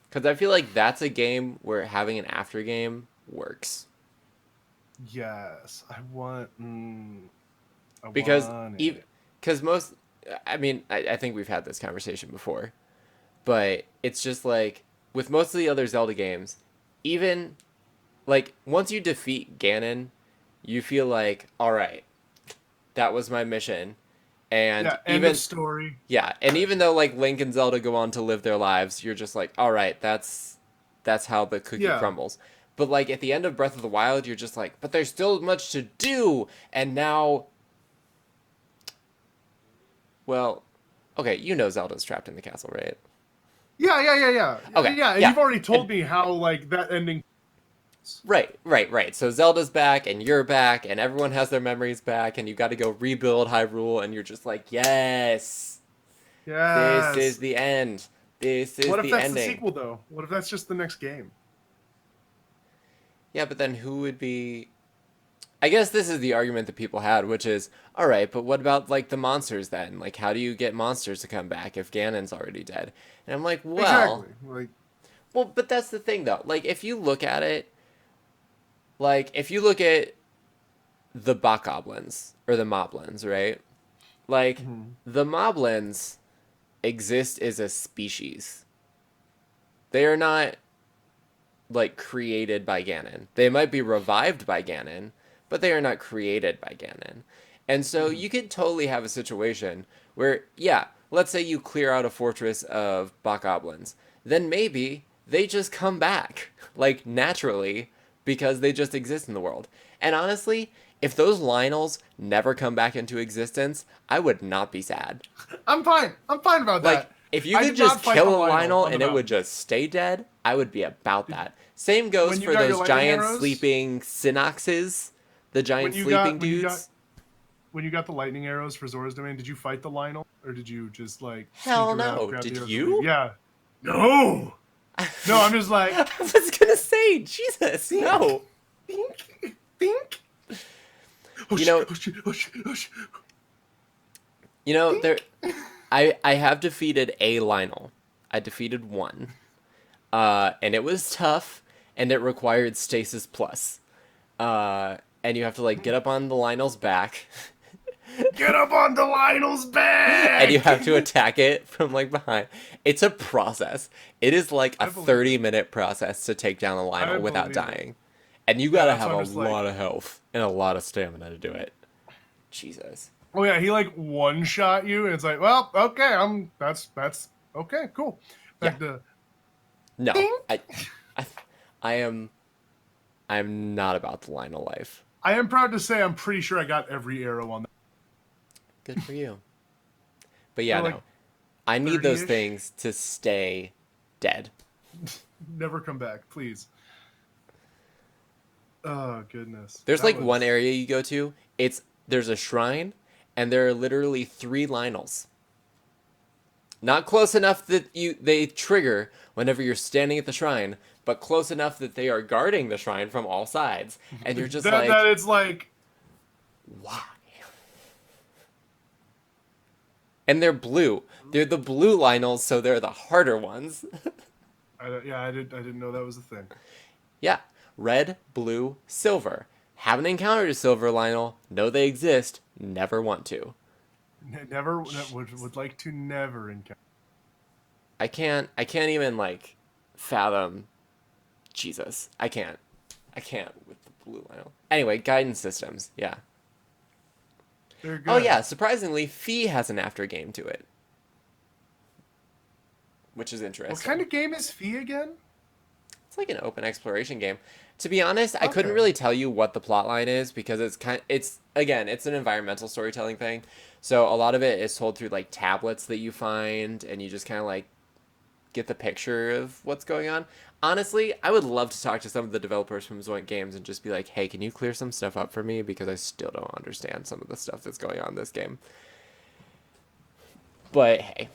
Because I feel like that's a game where having an after game works. Yes, I want. I Because want even it. because most, I mean, I think we've had this conversation before, but it's just like with most of the other Zelda games, even like once you defeat Ganon, you feel like, all right, that was my mission. And Yeah, end of even story. yeah, and Right. even though like Link and Zelda go on to live their lives, you're just like, all right, that's how the cookie Yeah, crumbles. But like at the end of Breath of the Wild, you're just like, but there's still much to do, and now, well, okay, you know Zelda's trapped in the castle, right? yeah. Okay, Yeah, and yeah, you've already and told me how like that ending. right. So Zelda's back, and you're back, and everyone has their memories back, and you got to go rebuild Hyrule, and you're just like, yes, this is Yes. the end. This is What if the that's the ending. sequel though? What if that's just the next game? Yeah, but then who would be? I guess this is the argument that people had, which is, all right, but what about like the monsters then? Like, how do you get monsters to come back if Ganon's already dead? And I'm like, Exactly. Like, but that's the thing though. Like, if you look at it, like if you look at the Bokoblins or the Moblins, right? Like, mhm. the Moblins exist as a species. They are not like created by Ganon. They might be revived by Ganon, but they are not created by Ganon. And so Mhm. you could totally have a situation where, yeah, let's say you clear out a fortress of Bokoblins, then maybe they just come back, like naturally, because they just exist in the world. And honestly, if those Lionels never come back into existence, I would not be sad. I'm fine. I'm fine about Like, that. if you I could did not just fight the kill a Lionel Lionel on the and it would mountain. just stay dead, I would be about Did, that. Same goes when you for got your those lightning giant arrows, sleeping Synoxes, the when giant you got sleeping when you got dudes. when you got the lightning arrows for Zora's Domain, did you fight the Lionel or did you just like sneak Hell around, no. grab the Did arrows, and leave? you? Yeah. No. No, I'm just like I was gonna say, Jesus, think, no. think. Oh You shit! know, Oh shit! Oh shit! Oh shit! there. Think. I have defeated a Lionel. I defeated one, and it was tough, and it required stasis plus. And you have to like get up on the Lionel's back, Get up on the Lionel's and you back. have to attack it from like behind. It's a process. It is like a I believe it. 30-minute process to take down a I Lionel without believe it. dying. And you Yeah, gotta that's have why a I'm just like, lot of health and a lot of stamina to do it. Jesus. oh yeah, he like one shot you, and it's like, well, okay, that's okay, cool. Yeah. Back to No. think. I, I am I'm not about the Lionel life. I am proud to say I'm pretty sure I got every arrow on that. Good for you. But They're yeah, like no. I need those 30-ish. things to stay dead. Never come back, please. Oh goodness, There's that like one was area you go to, there's a shrine and there are literally 3 Lionels. Not close enough that they trigger whenever you're standing at the shrine, but close enough that they are guarding the shrine from all sides. And you're just that. like, It's like why? And they're blue. They're the blue Lionels, so they're the harder ones. yeah, I didn't know that was a thing. Yeah. Red, blue, silver. Haven't encountered a silver Lionel. Know they exist. Never want to. Never would like to never encounter. I can't even like fathom Jesus. I can't with the blue Lionel. Anyway, guidance systems. Yeah. They're Oh good. yeah, surprisingly, Fee has an after game to it, which is What kind interesting. of game is Fee again? It's like an open exploration game. To be honest, I couldn't Okay. really tell you what the plot line is because it's again, it's an environmental storytelling thing. So a lot of it is told through like tablets that you find and you just kind of like get the picture of what's going on. Honestly, I would love to talk to some of the developers from Zoink Games and just be like, "Hey, can you clear some stuff up for me because I still don't understand some of the stuff that's going on in this game." But hey.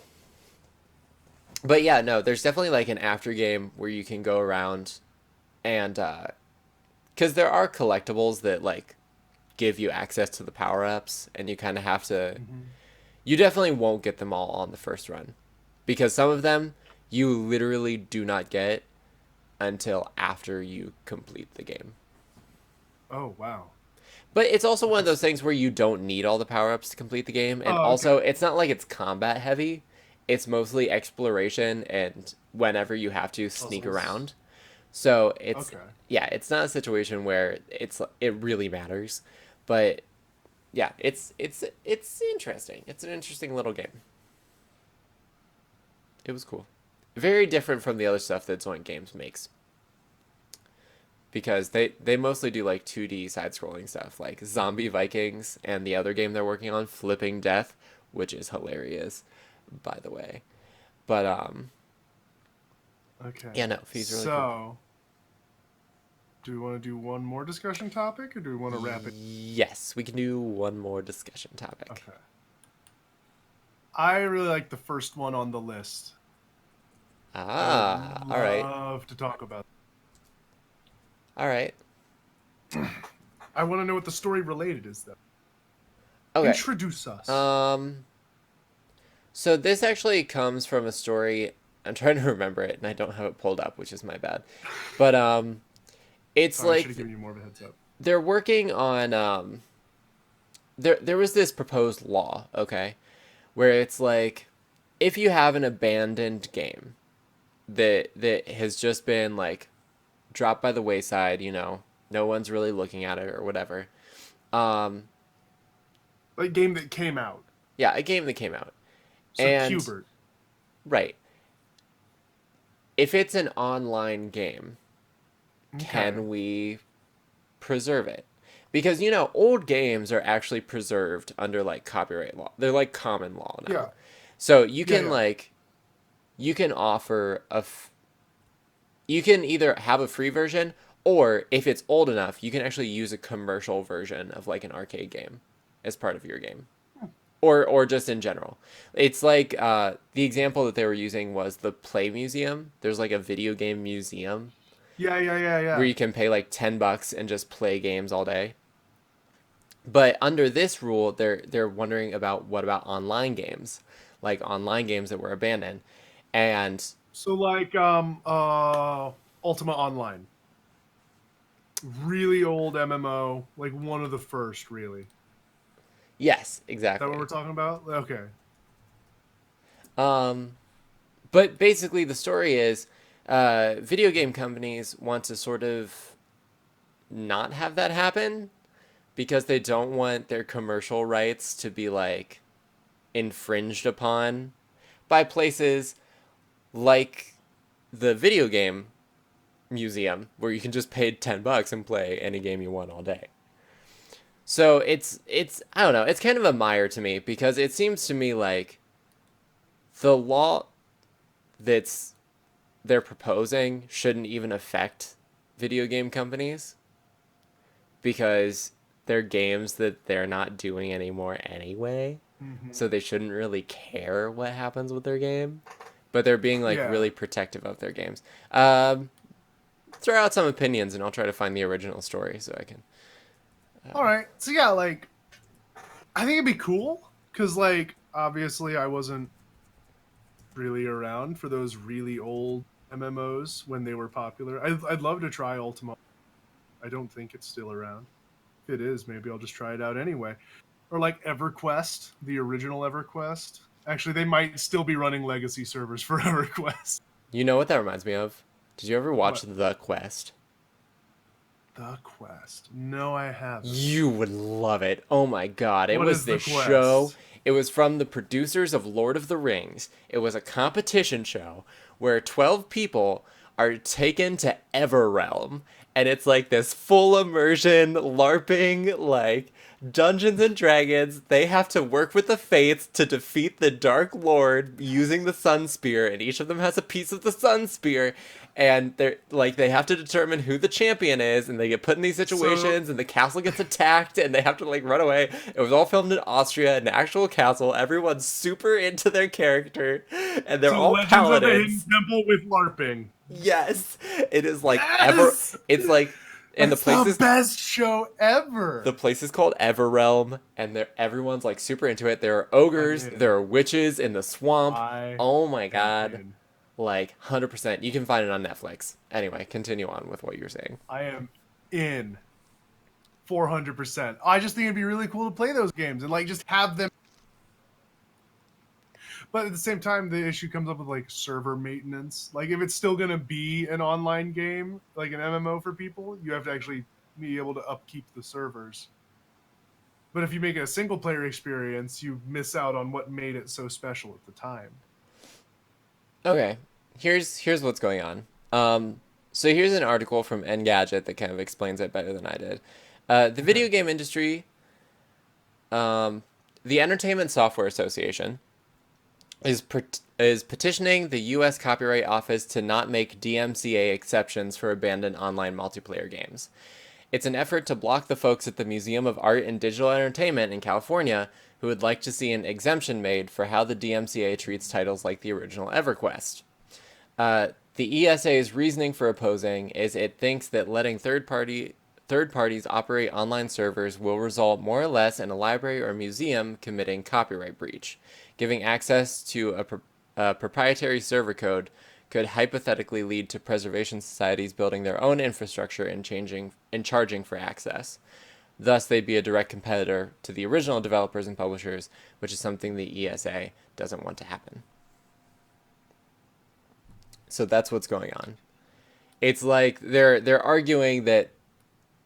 But yeah, no, there's definitely like an after game where you can go around and because there are collectibles that like give you access to the power ups, and you kind of have to. Hmm. You definitely won't get them all on the first run because some of them you literally do not get until after you complete the game. Oh wow. But it's also one of those That's things where you don't need all the power ups to complete the game, and oh also okay. it's not like it's combat heavy. It's mostly exploration and whenever you have to sneak Puzzles. around. So it's Okay. yeah, it's not a situation where it really matters, but yeah, it's interesting. It's an interesting little game. It was cool. Very different from the other stuff that Zoink Games makes because they mostly do like 2D side-scrolling stuff like Zombie Vikings and the other game they're working on, Flipping Death, which is hilarious, by the way. But Okay. yeah, no, Fee's really cool. So, do we want to do one more discussion topic, or do we want to wrap it? Yes, we can do one more discussion topic. Okay. I really like the first one on the list. I would Ah, all right, love to talk about. all right, I want to know what the story related is, though. okay. Introduce us. Um, so this actually comes from a story. I'm trying to remember it, and I don't have it pulled up, which is my bad. But it's Sorry, I should have like given you more of a heads up. they're working on there was this proposed law, okay, where it's like if you have an abandoned game that has just been like dropped by the wayside, no one's really looking at it or whatever. Um, Like game that came out. yeah, a game that came out. So And Cubert. right, if it's an online game, Okay. can we preserve it? Because old games are actually preserved under like copyright law. They're like common law now. Yeah. So you Yeah. can Yeah. like you can offer you can either have a free version, or if it's old enough, you can actually use a commercial version of like an arcade game as part of your game. Or just in general. It's like the example that they were using was the Play Museum. There's like a video game museum Yeah. Yeah. Yeah. where Yeah. you can pay like $10 and just play games all day. But under this rule, they're wondering about what about online games, like online games that were abandoned, and So like Ultima Online. Really old MMO, like one of the first, really. Is yes, that what we're exactly. talking about? Okay. Um, but basically, the story is, video game companies want to sort of not have that happen because they don't want their commercial rights to be like infringed upon by places like the video game museum where you can just pay $10 and play any game you want all day. So it's I don't know, it's kind of a mire to me because it seems to me like the law that's they're proposing shouldn't even affect video game companies because they're games that they're not doing anymore anyway. Hmm. So they shouldn't really care what happens with their game, but they're being like Yeah. really protective of their games. Um, Throw out some opinions, and I'll try to find the original story so I can. All right. So yeah, like I think it'd be cool because like obviously I wasn't really around for those really old MMOs when they were popular. I'd love to try Ultima. I don't think it's still around. If it is, maybe I'll just try it out anyway. Or like EverQuest, the original EverQuest. Actually, they might still be running legacy servers for EverQuest. You know what that reminds me of? Did you ever watch What? The Quest? The Quest. No, I haven't. You would love it. Oh my god. It What was is the this show. Quest? It was from the producers of Lord of the Rings. It was a competition show where 12 people are taken to Everrealm. And it's like this full immersion, LARPing, like Dungeons and Dragons. They have to work with the Fates to defeat the Dark Lord using the Sun Spear, and each of them has a piece of the Sun Spear. and they're like they have to determine who the champion is, and they get put in these So situations, and the castle gets attacked, and they have to like run away. It was all filmed in Austria, an actual castle. Everyone's super into their character, and they're so all Legends of the Hidden paladins. Temple with LARPing. Yes, it is like ever. Yes, It's like, and that's the best show the ever. place is called Everrealm, and everyone's like super into it. There are I'm ogres, in. there are witches in the swamp. I Oh my am god. in. Like 100%. You can find it on Netflix. Anyway, continue on with what you're saying. I am in 400%. I just think it'd be really cool to play those games and like just have them. But at the same time, the issue comes up with like server maintenance. Like if it's still gonna be an online game, like an MMO for people, you have to actually be able to upkeep the servers. But if you make it a single player experience, you miss out on what made it so special at the time. Okay. Here's what's going on. So here's an article from Engadget that kind of explains it better than I did. The Okay. video game industry, the Entertainment Software Association, is petitioning the U.S. Copyright Office to not make DMCA exceptions for abandoned online multiplayer games. It's an effort to block the folks at the Museum of Art and Digital Entertainment in California who would like to see an exemption made for how the DMCA treats titles like the original EverQuest. The ESA's reasoning for opposing is it thinks that letting third parties operate online servers will result more or less in a library or museum committing copyright breach. Giving access to a proprietary server code could hypothetically lead to preservation societies building their own infrastructure and charging for access. Thus, they'd be a direct competitor to the original developers and publishers, which is something the ESA doesn't want to happen. So that's what's going on. It's like they're arguing that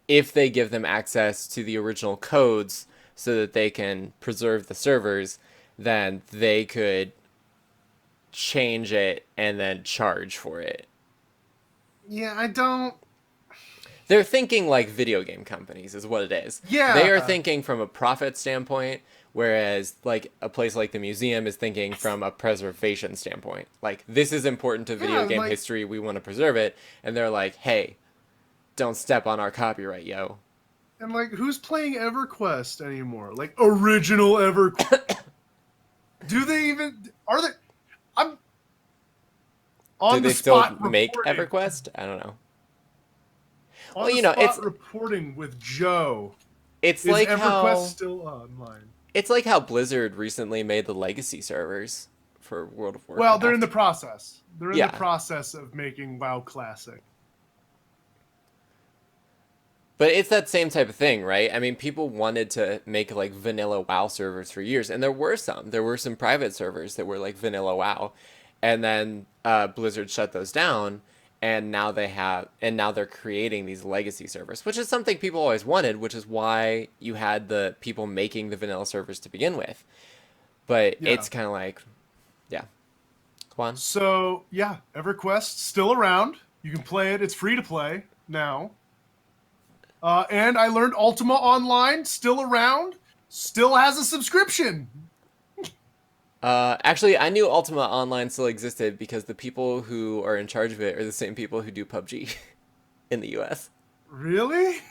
if they give them access to the original codes so that they can preserve the servers, then they could change it and then charge for it. Yeah, I don't. They're thinking like video game companies is what it is. They are Yeah, thinking from a profit standpoint, whereas like a place like the museum is thinking from a preservation standpoint. Like this is important to yeah, video game like history, we want to preserve it, and they're like, "Hey, don't step on our copyright, yo." and like who's playing EverQuest anymore? Like original EverQuest. Do they even are they? I'm Do on the they still spot make reporting. EverQuest? I don't know. On Well, the you know, spot reporting with Joe. it's Is like EverQuest how still online? it's like how Blizzard recently made the legacy servers for World of Well, they're in the Warcraft. process. They're in the Yeah, process of making WoW Classic. but it's that same type of thing, right? I mean, people wanted to make like vanilla WoW servers for years, and there were some. There were some private servers that were like vanilla WoW, and then Blizzard shut those down, and now they're creating these legacy servers, which is something people always wanted, which is why you had the people making the vanilla servers to begin with. But Yeah. it's kind of like, yeah, come on. So yeah, EverQuest still around. You can play it. It's free to play now. And I learned Ultima Online still around. Still has a subscription. Actually, I knew Ultima Online still existed because the people who are in charge of it are the same people who do PUBG in the US. Really?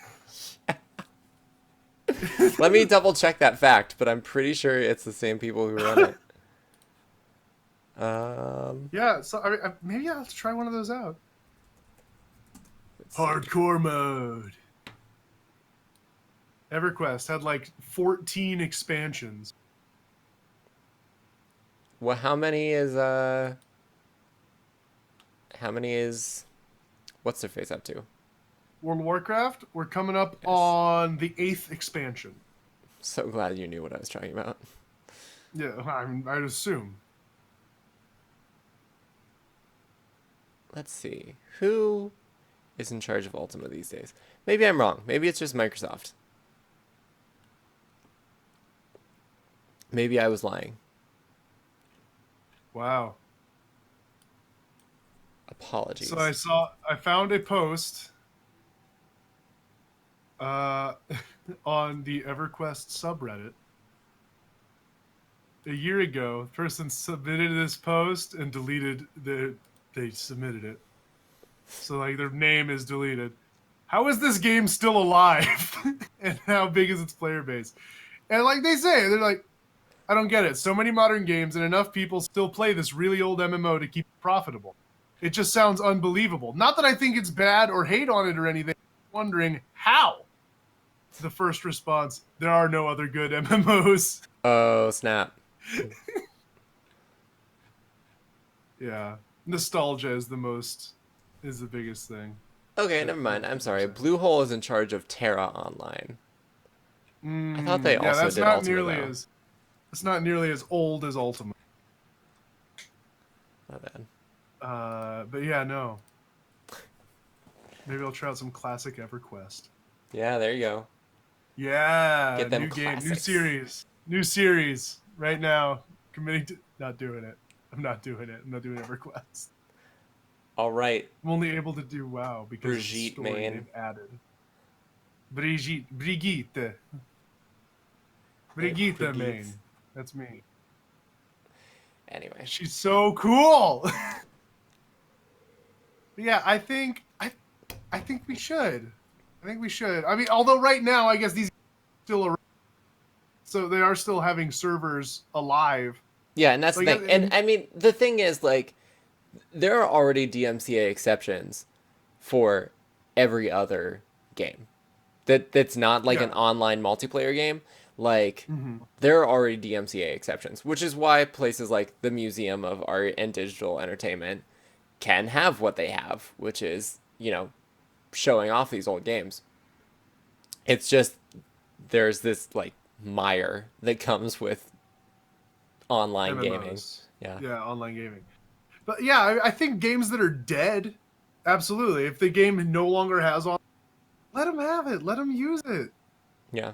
Let me double check that fact, but I'm pretty sure it's the same people who run it. Yeah. So maybe I'll have to try one of those out. Let's see. Hardcore mode. EverQuest had like 14 expansions. Well, how many is what's their face up to? World of Warcraft, we're coming up Yes. on the 8th expansion. So glad you knew what I was talking about. Yeah, I'd assume. Let's see. Who is in charge of Ultima these days? Maybe I'm wrong. Maybe it's just Microsoft. Maybe I was lying. Wow. Apologies. So I found a post uh, on the EverQuest subreddit a year ago. The person submitted this post and deleted they submitted it. So like their name is deleted. How is this game still alive? And how big is its player base? And like they say, they're like, I don't get it. So many modern games and enough people still play this really old MMO to keep it profitable. It just sounds unbelievable. Not that I think it's bad or hate on it or anything. I'm wondering how. The first response, there are no other good MMOs. Oh, snap. Yeah. Nostalgia is the biggest thing. Okay, that- never that mind. I'm people are sorry. saying. Bluehole is in charge of Terra Online. I thought they Yeah, also did Ultima, though. that's not nearly as old as Ultima. My bad. But yeah, no. Maybe I'll try out some classic EverQuest. Yeah, there you go. Yeah, Get them new game, classics. new series. Right now, committing to not doing it. I'm not doing it. I'm not doing EverQuest. All right, I'm only able to do WoW because of the Brigitte, story man. they've added. Brigitte, Hey, Brigitte, Brigitte. main. That's me. Anyway. She's so cool. Yeah, I think we should. I think we should. I mean, although right now I guess these still are, so they are still having servers alive. Yeah, and that's So the I thing. guess, And I mean, the thing is, like, there are already DMCA exceptions for every other game. That's not like an yeah. online multiplayer game. Like, Hmm. there are already DMCA exceptions, which is why places like the Museum of Art and Digital Entertainment can have what they have, which is, showing off these old games. It's just there's this like mire that comes with online gaming. MMOs. Yeah. Yeah, online gaming. But yeah, I think games that are dead, absolutely. If the game no longer has on, let them have it. Let them use it. Yeah.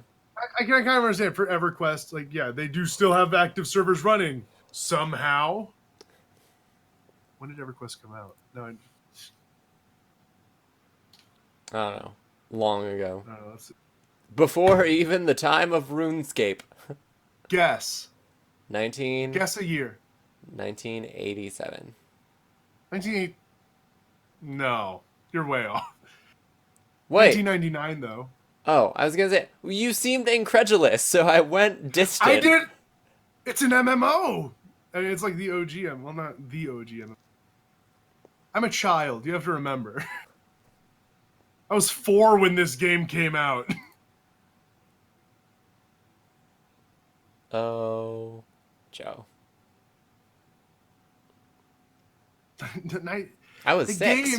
I can kind of understand for EverQuest, like, yeah, they do still have active servers running somehow. When did EverQuest come out? No, I don't know. Long ago. let's Before even the time of RuneScape. guess. 19, Guess a year. 1987. 1980. No, you're way off. Wait. 1999, though. Oh, I was gonna say you seemed incredulous, so I went distant. I did. It's an MMO. I mean, it's like the OGM. Well, not the OGM. I'm a child. You have to remember. I was 4 when this game came out. Oh, Joe. the I was 6.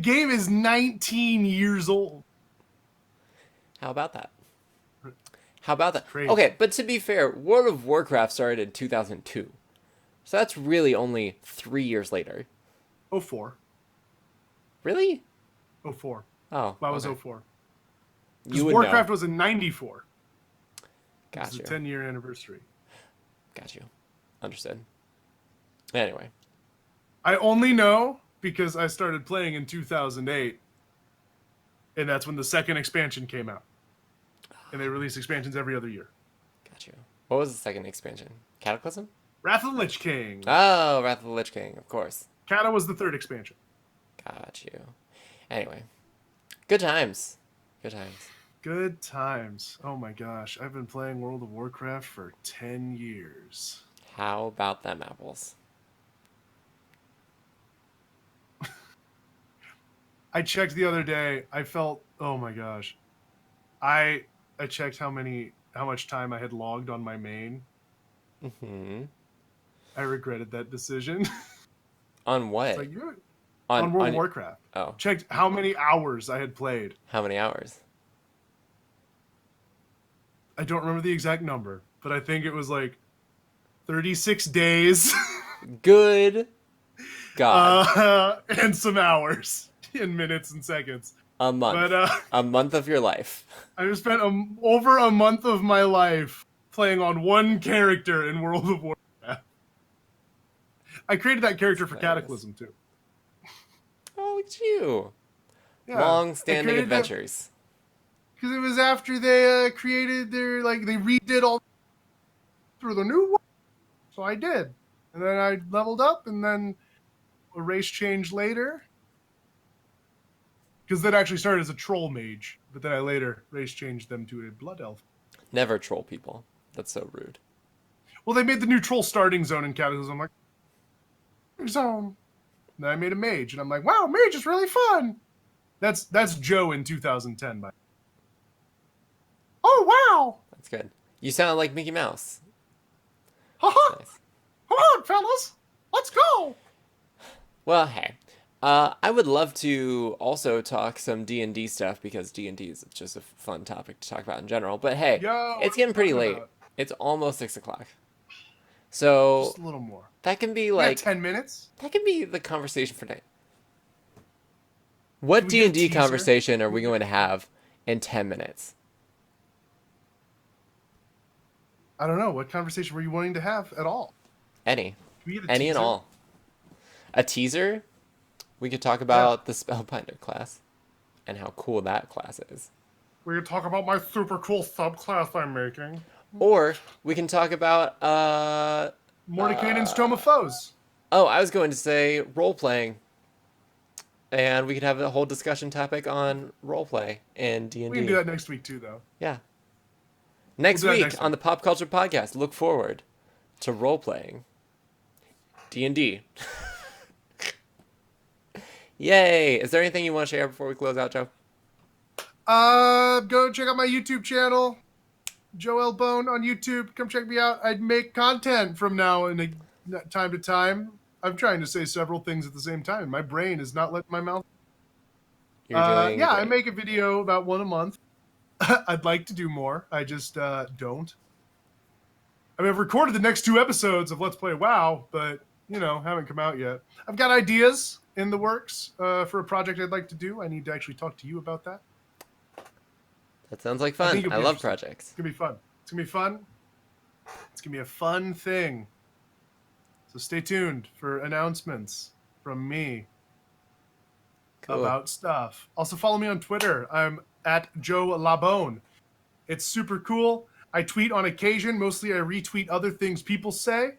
game is 19 years old. How about that? How about that? Crazy. Okay, but to be fair, World of Warcraft started in 2002. So that's really only 3 years later. 04. Really? 04. Oh. That was okay. 04. You Because would Warcraft know. was in 94. Got It's you. a 10-year anniversary. Got you. Understood. Anyway. I only know because I started playing in 2008. And that's when the second expansion came out. And they release expansions every other year. Got you. What was the second expansion? Cataclysm? Wrath of the Lich King. Oh, Wrath of the Lich King, of course. Kata was the third expansion. Got you. Anyway. Good times. Good times. Good times. Oh my gosh. I've been playing World of Warcraft for 10 years. How about them apples? I checked the other day. I felt, oh my gosh. I checked how much time I had logged on my main. Mm-hmm. I regretted that decision. On what? It's like on World of Warcraft. Oh. Checked how many hours I had played. How many hours? I don't remember the exact number, but I think it was like 36 days. Good God. And some hours in minutes and seconds. A month. But A month of your life. I just spent over a month of my life playing on one character in World of Warcraft. I created that character for hilarious. Cataclysm too. Oh, look at you. Yeah, Long-standing adventures. Because it was after they created their, like, they redid all through the new one. So I did. And then I leveled up, and then a race change later. because that actually started as a troll mage, but then I later race changed them to a blood elf. Never troll people. That's so rude. Well, they made the new troll starting zone in Cataclysm. I'm like, zone. And then I made a mage, and I'm like, wow, mage is really fun. That's Joe in 2010. Oh wow! That's good. You sound like Mickey Mouse. Haha! Nice. Come on, fellas, let's go. Well, hey. I would love to also talk some D&D stuff because D&D is just a fun topic to talk about in general. But hey, Yo, it's getting pretty late. about? It's almost 6 o'clock. So Just a little more. that can be We got like 10 minutes. that can be the conversation for tonight. What Can we get a D&D teaser? conversation are we going to have in 10 minutes? I don't know. What conversation were you wanting to have at all? Any. Can we get a Any and teaser? all. A teaser? We could talk about the Spellbinder class and how cool that class is. We could talk about my super cool subclass I'm making. Or we can talk about Mordecai and Stoma Foes. oh, I was going to say role playing. And we could have a whole discussion topic on role play and D&D. We can do that next week too, though. Yeah. Next We'll do that week next on the Pop Culture Podcast, look forward to role playing D&D. Yay! Is there anything you want to share before we close out, Joe? Go check out my YouTube channel, Joel Bone on YouTube. Come check me out. I make content from now and time to time. I'm trying to say several things at the same time. My brain is not letting my mouth. You're doing Yeah, I great. make a video about one a month. I'd like to do more. I just don't. I mean, I've recorded the next 2 episodes of Let's Play WoW, but, haven't come out yet. I've got ideas in the works for a project I'd like to do. I need to actually talk to you about that. That sounds like I fun. think it'll I be love interesting. projects. It's going to be fun. It's going to be fun. It's going to be a fun thing. So stay tuned for announcements from me Cool. about stuff. Also follow me on Twitter. I'm at Joe Labone. It's super cool. I tweet on occasion. Mostly I retweet other things people say.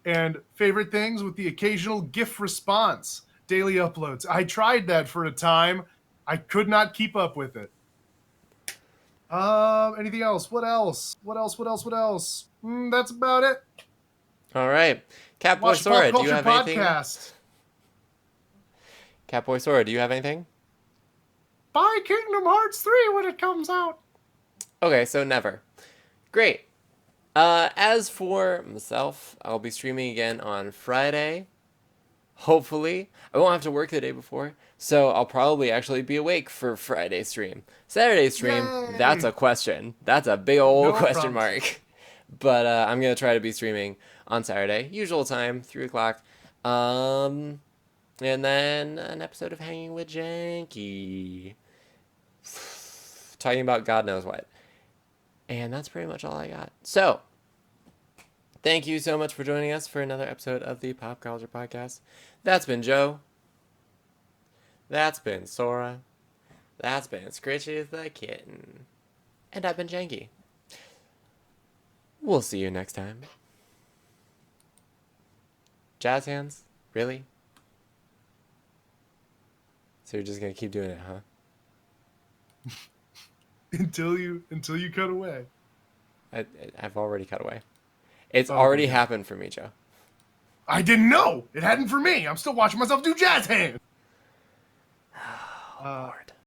And favorite things with the occasional GIF response. Daily uploads. I tried that for a time. I could not keep up with it. Anything else? What else? That's about it. All right. Catboy Watch Sora, Pop do you Culture have anything? Podcast. Catboy Sora, do you have anything? Buy Kingdom Hearts 3 when it comes out. Okay, so never. Great. As for myself, I'll be streaming again on Friday. Hopefully. I won't have to work the day before, so I'll probably actually be awake for Friday's stream. Saturday's stream, Yay! that's a question. That's a big old No question promise. mark. But I'm going to try to be streaming on Saturday. Usual time, 3 o'clock. And then an episode of Hanging with Janky. Talking about God knows what. And that's pretty much all I got. So, thank you so much for joining us for another episode of the Pop Culture Podcast. That's been Joe. That's been Sora. That's been Scritches the Kitten. And I've been Janky. We'll see you next time. Jazz hands? Really? So you're just gonna keep doing it, huh? until you cut away. I've already cut away. It's Oh, already yeah. happened for me, Joe. I didn't know. It hadn't for me. I'm still watching myself do jazz hands.